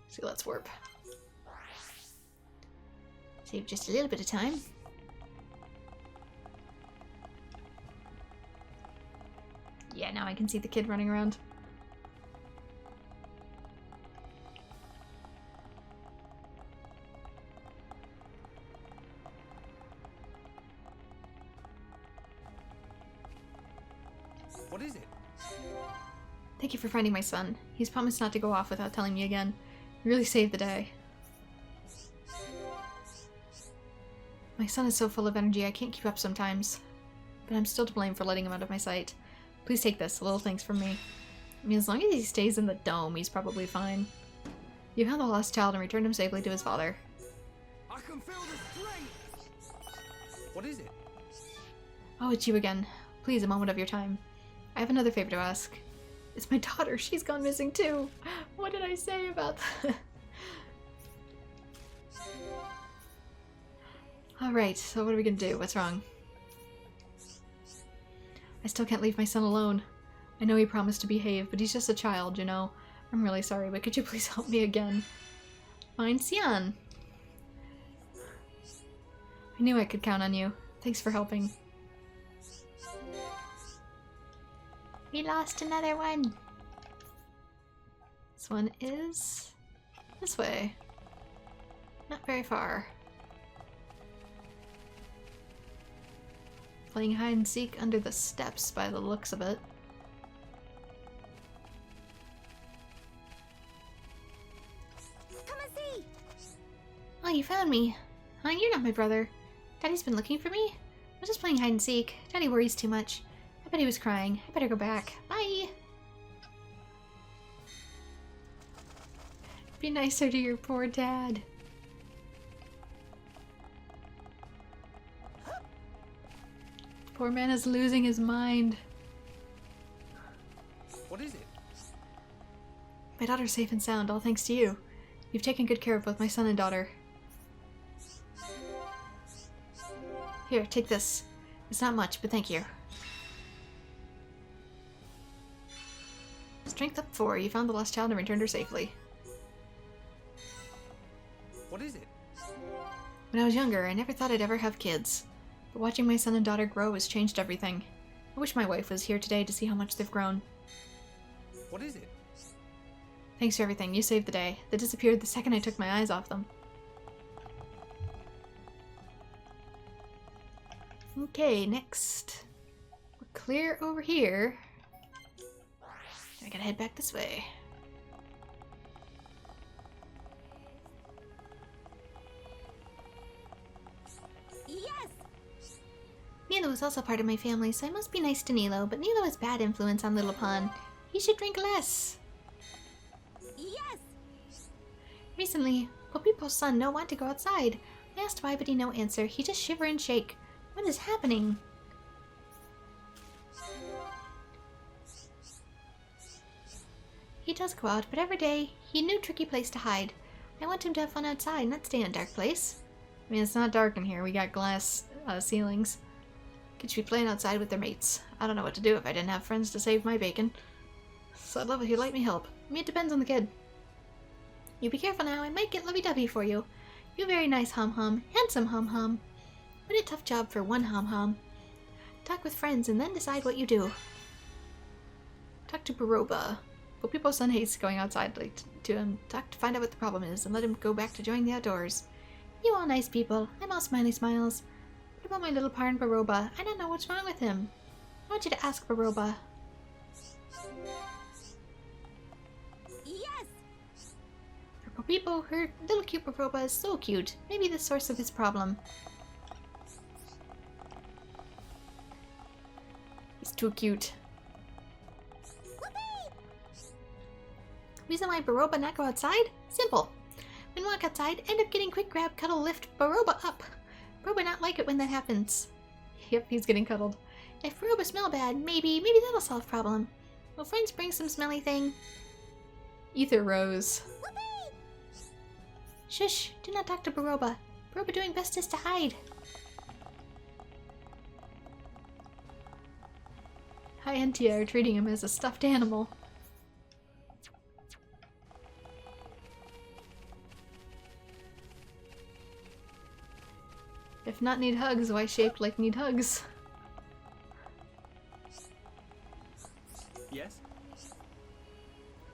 So let's warp. Save just a little bit of time. Yeah, now I can see the kid running around. What is it? Thank you for finding my son. He's promised not to go off without telling me again. You really saved the day. My son is so full of energy I can't keep up sometimes. But I'm still to blame for letting him out of my sight. Please take this, a little thanks from me. I mean, as long as he stays in the dome, he's probably fine. You found the lost child and returned him safely to his father. I can feel the strength! What is it? Oh, it's you again. Please, a moment of your time. I have another favor to ask. It's my daughter. She's gone missing too. What did I say about that? Alright, so what are we gonna do? What's wrong? I still can't leave my son alone. I know he promised to behave, but he's just a child, you know. I'm really sorry, but could you please help me again? Find Xian. I knew I could count on you. Thanks for helping. We lost another one. This one is this way. Not very far. Playing hide and seek under the steps by the looks of it. Come and see. Oh, you found me. Huh, you're not my brother. Daddy's been looking for me? I was just playing hide and seek. Daddy worries too much. I bet he was crying. I better go back. Bye! Be nicer to your poor dad. Poor man is losing his mind. What is it? My daughter's safe and sound, all thanks to you. You've taken good care of both my son and daughter. Here, take this. It's not much, but thank you. Strength up 4. You found the lost child and returned her safely. What is it? When I was younger, I never thought I'd ever have kids. But watching my son and daughter grow has changed everything. I wish my wife was here today to see how much they've grown. What is it? Thanks for everything. You saved the day. They disappeared the second I took my eyes off them. Okay, next. We're clear over here. I gotta head back this way. Yes! Nilo is also part of my family, so I must be nice to Nilo, but Nilo has bad influence on Little Pond. He should drink less. Yes! Recently, Popipo's son no want to go outside. I asked why, but he no answer. He just shiver and shake. What is happening? He does go out, but every day he new tricky place to hide. I want him to have fun outside, not stay in a dark place. I mean, it's not dark in here. We got glass ceilings. Kids should be playing outside with their mates. I don't know what to do if I didn't have friends to save my bacon. So I'd love if you'd let me help. I mean, it depends on the kid. You be careful now, I might get lovey-dovey for you. You very nice hum-hum, handsome hum-hum. What a tough job for one hum-hum. Talk with friends and then decide what you do. Talk to Baroba. Popipo's son hates going outside to him. Talk to find out what the problem is and let him go back to enjoying the outdoors. You all nice people. I'm all smiley smiles. What about my little parn Baroba? I don't know what's wrong with him. I want you to ask Baroba. Yes! For Popipo, her little cute Baroba is so cute. Maybe the source of his problem. He's too cute. Reason why Baroba not go outside? Simple. When walk outside, end up getting quick grab, cuddle, lift Baroba up. Baroba not like it when that happens. Yep, he's getting cuddled. If Baroba smell bad, maybe that'll solve problem. Will friends bring some smelly thing? Ether Rose. Shush, do not talk to Baroba. Baroba doing bestest to hide. Hi Entia are treating him as a stuffed animal. If not need hugs, why shaped like need hugs? Yes?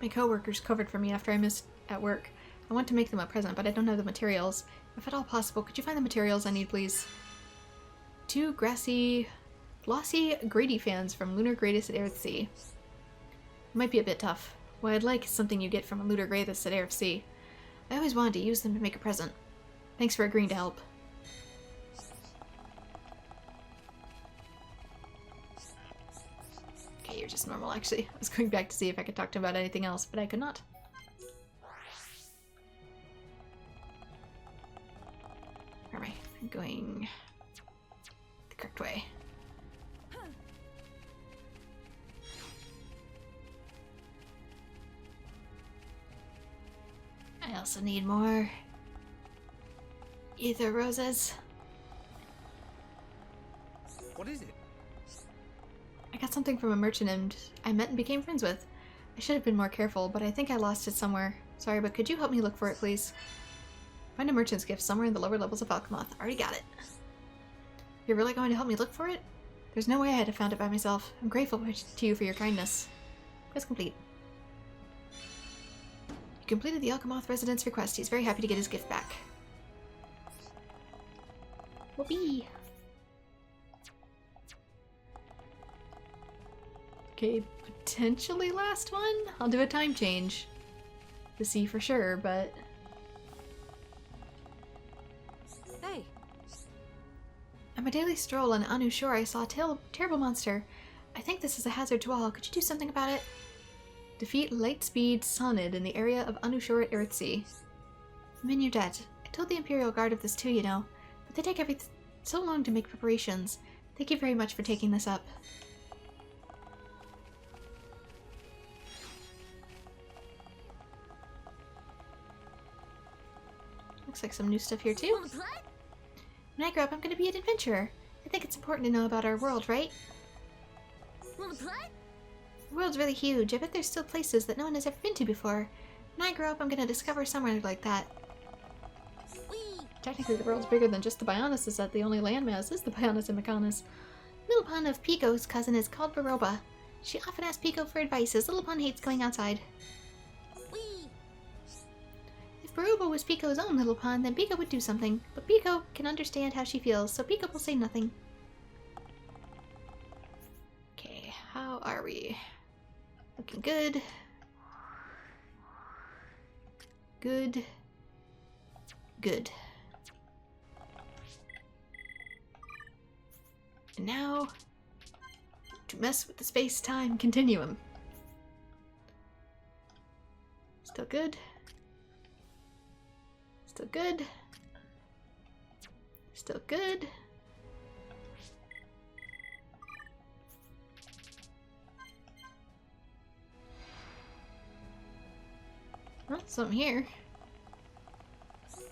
My coworkers covered for me after I missed at work. I want to make them a present, but I don't have the materials. If at all possible, could you find the materials I need, please? 2 glossy Grady fans from Lunar Greatest at Earthsea. Might be a bit tough. What I'd like is something you get from a Lunar Greatest at Earthsea. I always wanted to use them to make a present. Thanks for agreeing to help. Okay, you're just normal actually. I was going back to see if I could talk to him about anything else, but I could not. Where am I? I'm going the correct way. I also need more ether roses. What is it? I got something from a merchant I met and became friends with. I should have been more careful, but I think I lost it somewhere. Sorry, but could you help me look for it, please? Find a merchant's gift somewhere in the lower levels of Alchemoth. Already got it. You're really going to help me look for it? There's no way I'd have found it by myself. I'm grateful to you for your kindness. Quest complete. You completed the Alchemoth resident's request. He's very happy to get his gift back. Whoopee! Okay, potentially last one? I'll do a time change to see for sure, but... Hey! On my daily stroll on Anu Shore, I saw a terrible monster. I think this is a hazard to all. Could you do something about it? Defeat Lightspeed Sonid in the area of Anu Shore at Earthsea. I'm in your debt. I told the Imperial Guard of this too, you know, but they take so long to make preparations. Thank you very much for taking this up. Looks like some new stuff here too. When I grow up, I'm going to be an adventurer. I think it's important to know about our world, right? The world's really huge. I bet there's still places that no one has ever been to before. When I grow up, I'm going to discover somewhere like that. Technically, the world's bigger than just the Bionis, is that the only landmass is the Bionis and Mechonis. Little Pun of Pico's cousin is called Baroba. She often asks Pico for advice, as Little Pun hates going outside. If Baroba was Pico's own little pun, then Pico would do something. But Pico can understand how she feels, so Pico will say nothing. Okay, how are we? Looking good. Good. Good. And now, to mess with the space-time continuum. Still good. Still good. Still good. Oh, something here.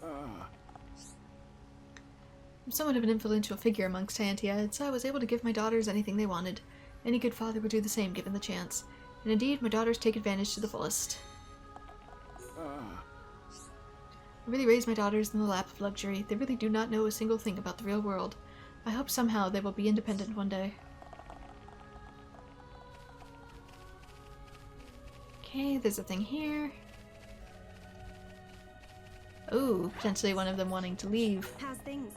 I'm somewhat of an influential figure amongst Hyantia, so I was able to give my daughters anything they wanted. Any good father would do the same given the chance. And indeed, my daughters take advantage to the fullest. I really raised my daughters in the lap of luxury. They really do not know a single thing about the real world. I hope somehow they will be independent one day. Okay, there's a thing here. Oh, potentially one of them wanting to leave. How's things?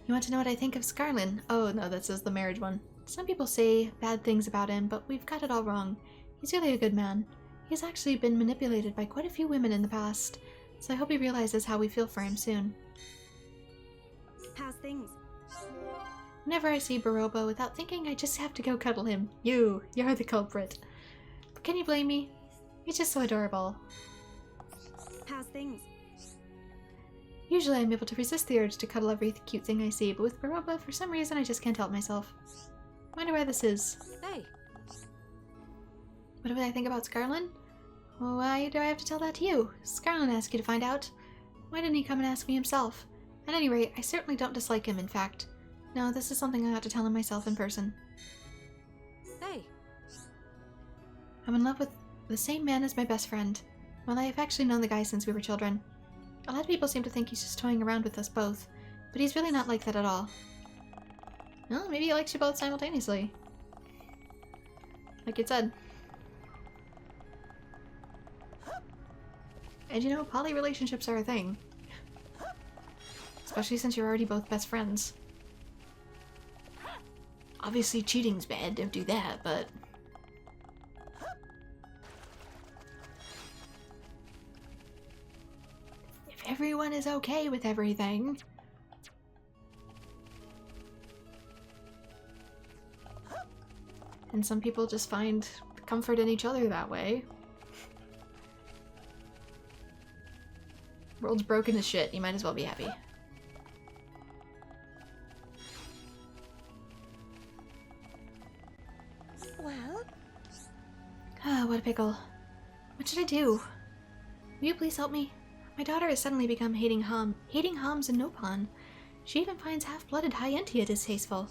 You want to know what I think of Scarlin? Oh no, this is the marriage one. Some people say bad things about him, but we've got it all wrong. He's really a good man. He's actually been manipulated by quite a few women in the past, so I hope he realizes how we feel for him soon. How's things? Whenever I see Baroba, without thinking, I just have to go cuddle him. You're the culprit. But can you blame me? He's just so adorable. How's things? Usually I'm able to resist the urge to cuddle every cute thing I see, but with Baroba, for some reason I just can't help myself. Wonder where this is. Hey. What do I think about Scarlin? Why do I have to tell that to you? Scarlin asked you to find out. Why didn't he come and ask me himself? At any rate, I certainly don't dislike him, in fact. No, this is something I ought to tell him myself in person. Hey. I'm in love with the same man as my best friend. Well, I have actually known the guy since we were children. A lot of people seem to think he's just toying around with us both, but he's really not like that at all. Well, maybe he likes you both simultaneously. Like you said. And you know, poly relationships are a thing. Especially since you're already both best friends. Obviously cheating's bad, don't do that, but... if everyone is okay with everything... and some people just find comfort in each other that way. World's broken as shit, you might as well be happy. Well? Ah, what a pickle. What should I do? Will you please help me? My daughter has suddenly become hating Homs and Nopon. She even finds half-blooded Hyantia distasteful.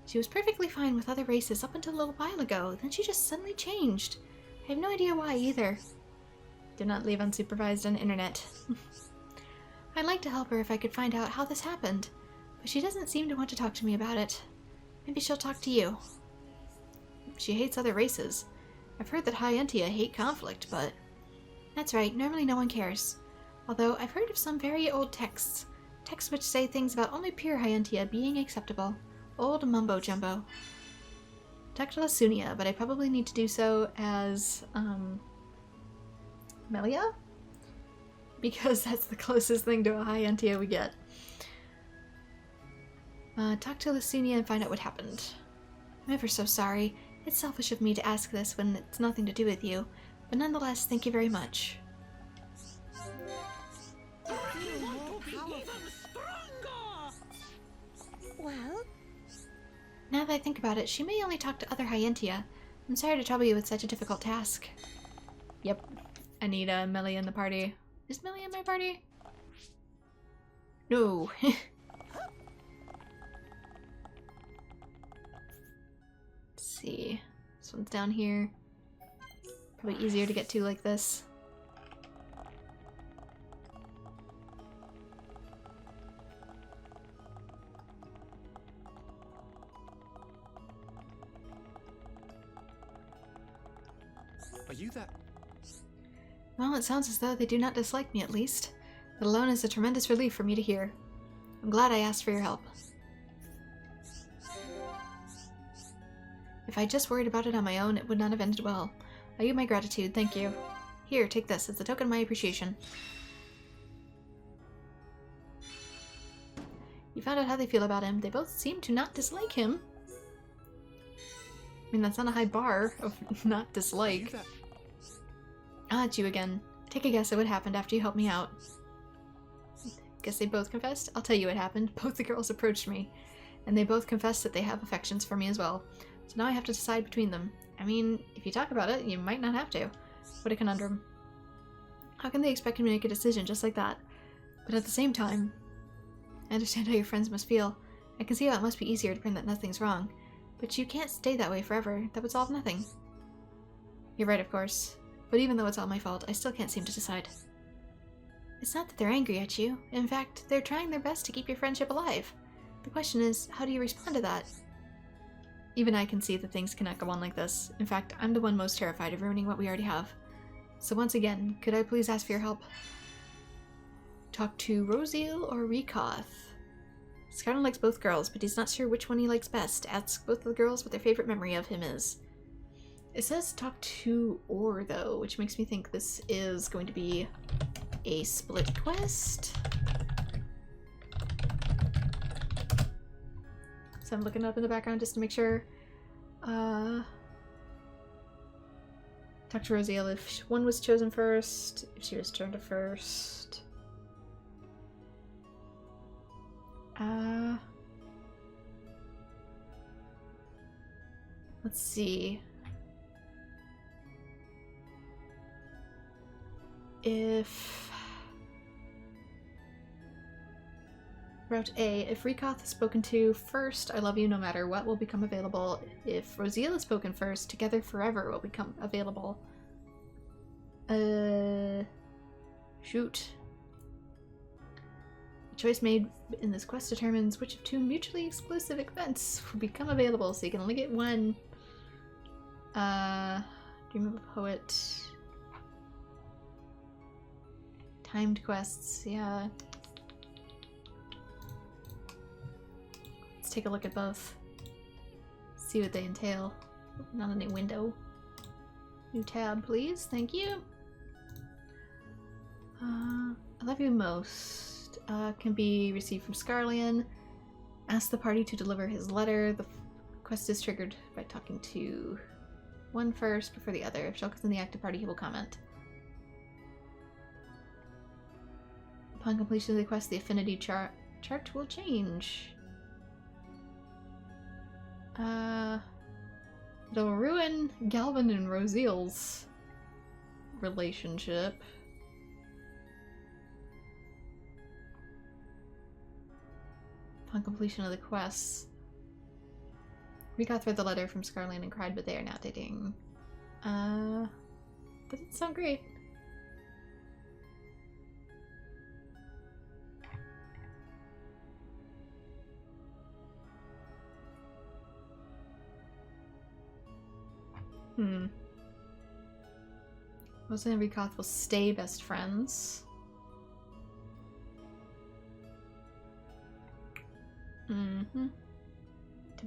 She was perfectly fine with other races up until a little while ago, then she just suddenly changed. I have no idea why either. Do not leave unsupervised on the internet. I'd like to help her if I could find out how this happened, but she doesn't seem to want to talk to me about it. Maybe she'll talk to you. She hates other races. I've heard that Hyantia hate conflict, but... that's right, normally no one cares. Although I've heard of some very old texts. Texts which say things about only pure Hyantia being acceptable. Old mumbo-jumbo. Talk to Lasunia, but I probably need to do so as, Melia? Because that's the closest thing to a Hyantia we get. Talk to Lasunia and find out what happened. I'm ever so sorry. It's selfish of me to ask this when it's nothing to do with you, but nonetheless, thank you very much. Well? Now that I think about it, she may only talk to other Hyantia. I'm sorry to trouble you with such a difficult task. Yep, I need Melia in the party. Is Melia in my party? No. Let's see. This one's down here. Probably easier to get to like this. Are you that? Well, it sounds as though they do not dislike me at least. That alone is a tremendous relief for me to hear. I'm glad I asked for your help. If I just worried about it on my own, it would not have ended well. I owe you my gratitude, thank you. Here, take this. It's a token of my appreciation. You found out how they feel about him. They both seem to not dislike him. I mean, that's not a high bar of not dislike. Ah, it's you again. Take a guess at what happened after you helped me out. Guess they both confessed? I'll tell you what happened. Both the girls approached me, and they both confessed that they have affections for me as well. So now I have to decide between them. I mean, if you talk about it, you might not have to. What a conundrum. How can they expect me to make a decision just like that? But at the same time, I understand how your friends must feel. I can see how it must be easier to pretend that nothing's wrong. But you can't stay that way forever. That would solve nothing. You're right, of course. But even though it's all my fault, I still can't seem to decide. It's not that they're angry at you. In fact, they're trying their best to keep your friendship alive. The question is, how do you respond to that? Even I can see that things cannot go on like this. In fact, I'm the one most terrified of ruining what we already have. So once again, could I please ask for your help? Talk to Rosiel or Rekoth? Scarlet likes both girls, but he's not sure which one he likes best. Ask both of the girls what their favorite memory of him is. It says talk to Or, though, which makes me think this is going to be a split quest. So I'm looking up in the background just to make sure. Talk to Rosiel if one was chosen first, if she was turned to first. Let's see. If Route A, if Rekoth is spoken to first, I love you no matter what will become available. If Rosiel is spoken first, together forever will become available. Shoot. The choice made in this quest determines which of two mutually exclusive events will become available, so you can only get one. Dream of a Poet. Timed quests, yeah. Let's take a look at both. See what they entail. Not a new window. New tab, please. Thank you. I love you most. Can be received from Scarlian. Ask the party to deliver his letter. The quest is triggered by talking to one first before the other. If Shulk is in the active party, he will comment. Upon completion of the quest, the affinity chart will change. It'll ruin Galvin and Rosiel's relationship. Upon completion of the quests. Rekoth read the letter from Scarlian and cried, but they are now dating. Doesn't sound great. Rosa and Rekoth will stay best friends.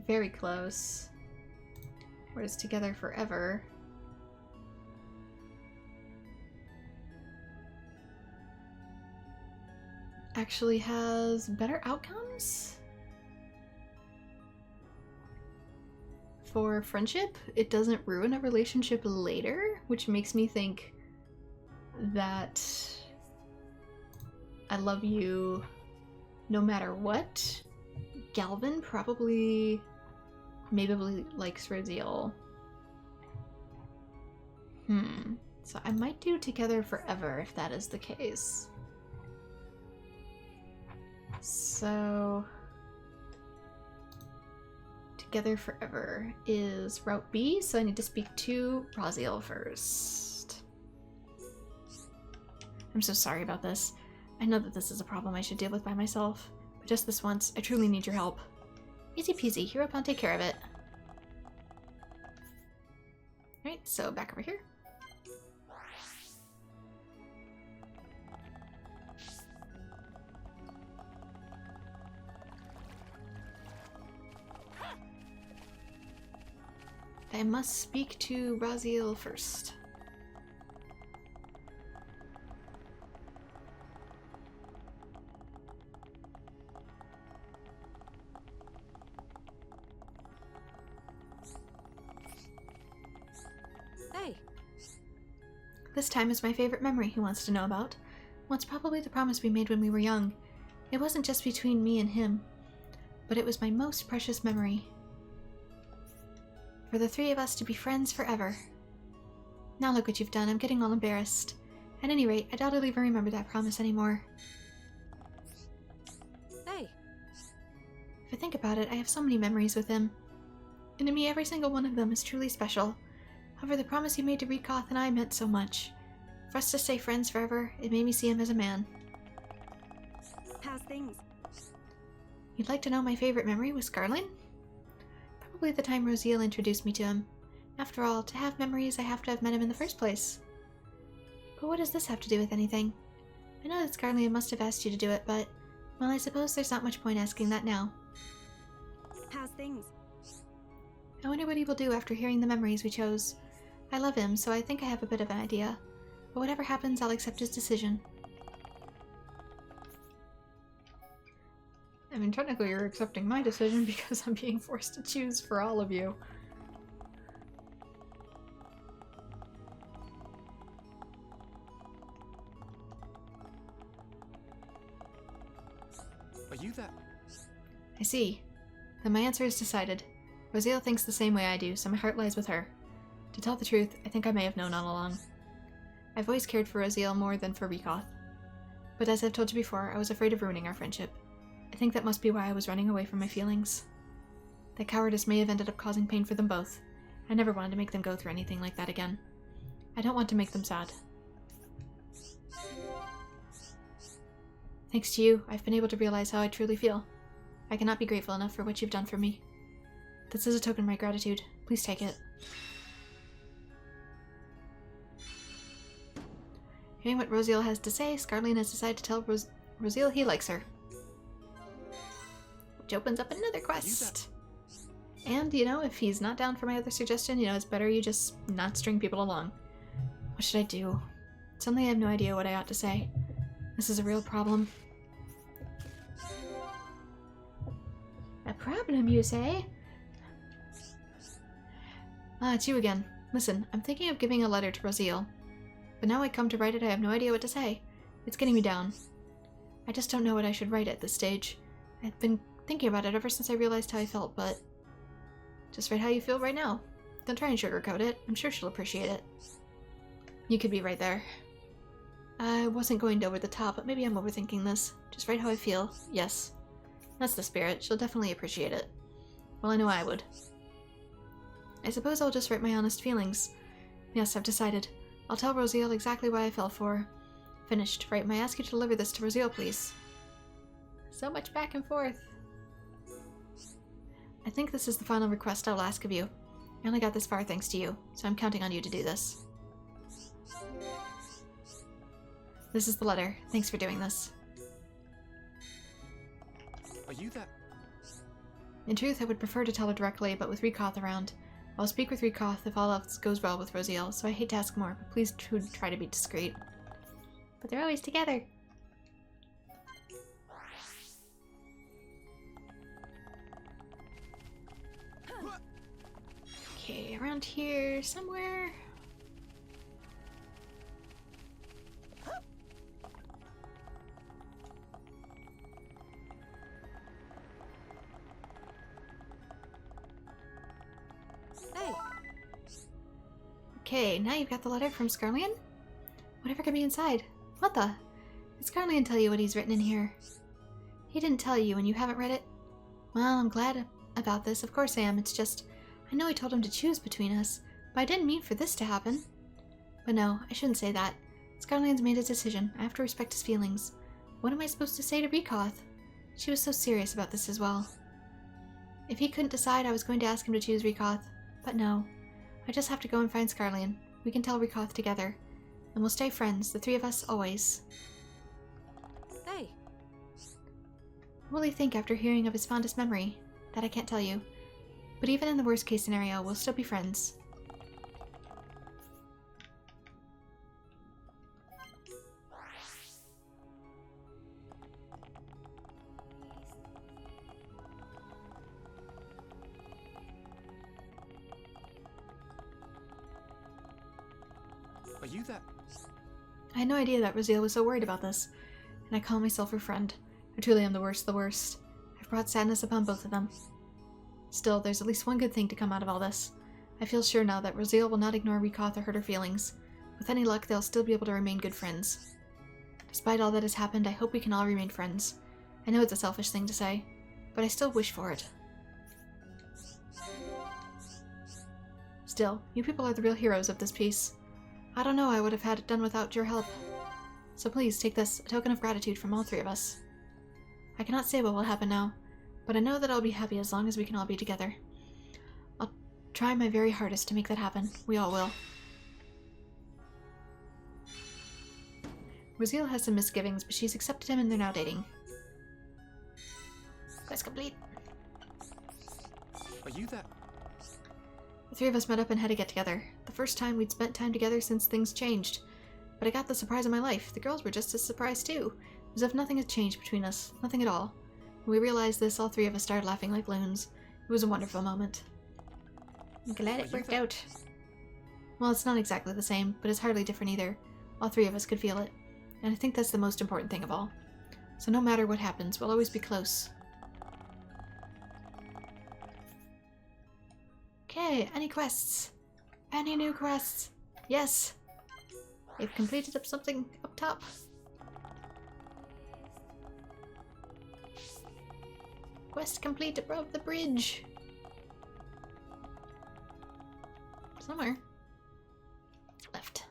Very close. Whereas together forever. Actually has better outcomes? For friendship, it doesn't ruin a relationship later, which makes me think that I love you no matter what. Galvin probably maybe likes Rosiel. So I might do together forever if that is the case. So together forever is Route B, so I need to speak to Rosiel first. I'm so sorry about this. I know that this is a problem I should deal with by myself, but just this once, I truly need your help. Easy peasy, Hero Pon, take care of it. Alright, so back over here. I must speak to Rosiel first. Hey. This time is my favorite memory he wants to know about. Well, it's probably the promise we made when we were young. It wasn't just between me and him, but it was my most precious memory. For the three of us to be friends forever. Now look what you've done. I'm getting all embarrassed. At any rate, I doubt I'll even remember that promise anymore. Hey. If I think about it, I have so many memories with him. And to me, every single one of them is truly special. However, the promise you made to Rekoth and I meant so much. For us to stay friends forever, it made me see him as a man. How's things? You'd like to know my favorite memory with Scarlin? Probably the time Rosiel introduced me to him. After all, to have memories, I have to have met him in the first place. But what does this have to do with anything? I know that Scarlin must have asked you to do it, but, well, I suppose there's not much point asking that now. How's things? I wonder what he will do after hearing the memories we chose. I love him, so I think I have a bit of an idea. But whatever happens, I'll accept his decision. I mean, technically you're accepting my decision because I'm being forced to choose for all of you. Are you that? I see. Then my answer is decided. Rosiel thinks the same way I do, so my heart lies with her. To tell the truth, I think I may have known all along. I've always cared for Rosiel more than for Rekoth. But as I've told you before, I was afraid of ruining our friendship. I think that must be why I was running away from my feelings. That cowardice may have ended up causing pain for them both. I never wanted to make them go through anything like that again. I don't want to make them sad. Thanks to you, I've been able to realize how I truly feel. I cannot be grateful enough for what you've done for me. This is a token of my gratitude. Please take it. Hearing what Rosiel has to say, Scarlin has decided to tell Rosiel he likes her. Which opens up another quest. And, you know, if he's not down for my other suggestion, you know, it's better you just not string people along. What should I do? Suddenly I have no idea what I ought to say. This is a real problem. A problem, you say? Ah, it's you again. Listen, I'm thinking of giving a letter to Rosiel. But now I come to write it, I have no idea what to say. It's getting me down. I just don't know what I should write at this stage. I've been thinking about it ever since I realized how I felt, but... just write how you feel right now. Don't try and sugarcoat it. I'm sure she'll appreciate it. You could be right there. I wasn't going over the top, but maybe I'm overthinking this. Just write how I feel. Yes. That's the spirit. She'll definitely appreciate it. Well, I know I would. I suppose I'll just write my honest feelings. Yes, I've decided. I'll tell Rosiel exactly why I fell for her. Finished. Right, may I ask you to deliver this to Rosiel, please? So much back and forth. I think this is the final request I'll ask of you. I only got this far thanks to you, so I'm counting on you to do this. This is the letter. Thanks for doing this. Are you that? In truth, I would prefer to tell her directly, but with Rekoth around. I'll speak with Rekoth if all else goes well with Rosiel, so I hate to ask more, but please try to be discreet. But they're always together. Okay, around here somewhere. Hey. Okay, now you've got the letter from Scarlian? Whatever could be inside? What the? Did Scarlian tell you what he's written in here? He didn't tell you and you haven't read it? Well, I'm glad about this. Of course I am. It's just, I know I told him to choose between us, but I didn't mean for this to happen. But no, I shouldn't say that. Scarlian's made his decision. I have to respect his feelings. What am I supposed to say to Rekoth? She was so serious about this as well. If he couldn't decide, I was going to ask him to choose Rekoth. But no. I just have to go and find Scarlian. We can tell Rekoth together. And we'll stay friends, the three of us, always. Hey. What will he think after hearing of his fondest memory? That I can't tell you. But even in the worst case scenario, we'll still be friends. Are you that? I had no idea that Raziel was so worried about this, and I call myself her friend. I truly am the worst of the worst. I've brought sadness upon both of them. Still, there's at least one good thing to come out of all this. I feel sure now that Raziel will not ignore Rikoth or hurt her feelings. With any luck, they'll still be able to remain good friends. Despite all that has happened, I hope we can all remain friends. I know it's a selfish thing to say, but I still wish for it. Still, you people are the real heroes of this piece. I don't know I would have had it done without your help. So please take this, a token of gratitude from all three of us. I cannot say what will happen now, but I know that I'll be happy as long as we can all be together. I'll try my very hardest to make that happen. We all will. Raziel has some misgivings, but she's accepted him and they're now dating. Quest complete. Are you that? The three of us met up and had to get together. The first time we'd spent time together since things changed. But I got the surprise of my life. The girls were just as surprised too. As if nothing had changed between us. Nothing at all. When we realized this, all three of us started laughing like loons. It was a wonderful moment. I'm glad it worked out. Well, it's not exactly the same, but it's hardly different either. All three of us could feel it. And I think that's the most important thing of all. So no matter what happens, we'll always be close. Okay, any quests? Any new quests? Yes! They've completed up something up top. Quest complete above the bridge. Somewhere. Left.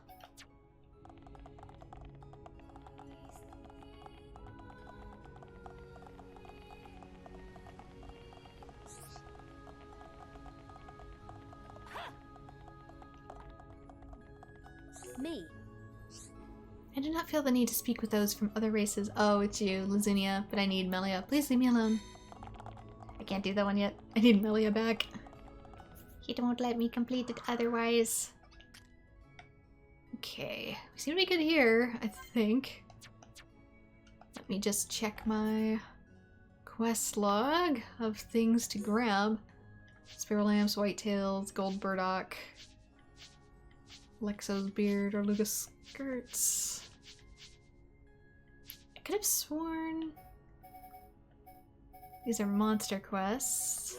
Me. I do not feel the need to speak with those from other races. Oh, it's you, Lazunia, but I need Melia. Please leave me alone. I can't do that one yet. I need Melia back. He won't let me complete it otherwise. Okay, we seem to be good here, I think. Let me just check my quest log of things to grab. Sparrow lamps, whitetails, gold burdock, Lexo's beard, or Luga's skirts. I could have sworn these are monster quests.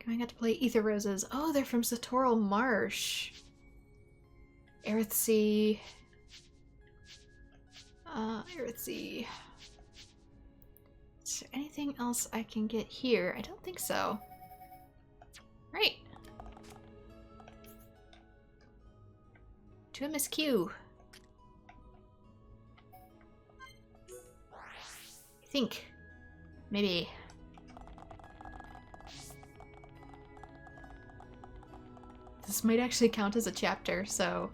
I got to play Ether Roses. Oh, they're from Satoral Marsh. Aerithsea. Aerithsea. Is there anything else I can get here? I don't think so. Right. To a Miss Q. I think. Maybe. This might actually count as a chapter, so...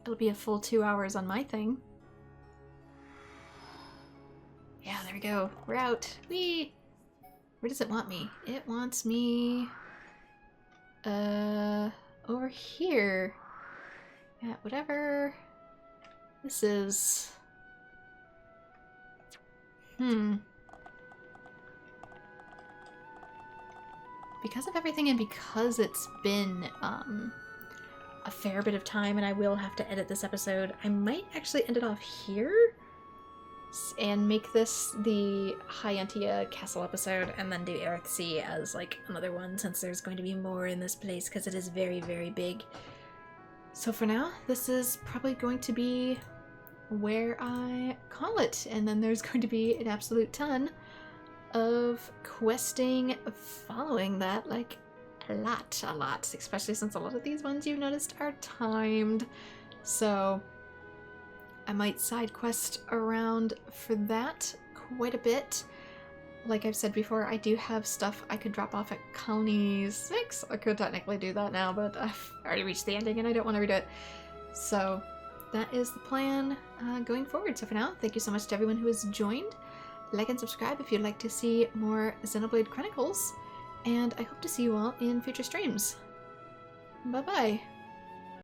It'll be a full 2 hours on my thing. Yeah, there we go. We're out. Whee! Where does it want me? It wants me... over here. Yeah, whatever this is. Because of everything and because it's been a fair bit of time and I will have to edit this episode, I might actually end it off here and make this the Hyantia Castle episode and then do Aerithsea as like another one, since there's going to be more in this place because it is very, very big. So for now, this is probably going to be where I call it, and then there's going to be an absolute ton of questing following that, like a lot, especially since a lot of these ones you've noticed are timed. So I might side quest around for that quite a bit. Like I've said before, I do have stuff I could drop off at Colony 6. I could technically do that now, but I've already reached the ending and I don't want to redo it. So that is the plan going forward. So for now, thank you so much to everyone who has joined. Like and subscribe if you'd like to see more Xenoblade Chronicles, and I hope to see you all in future streams. Bye-bye!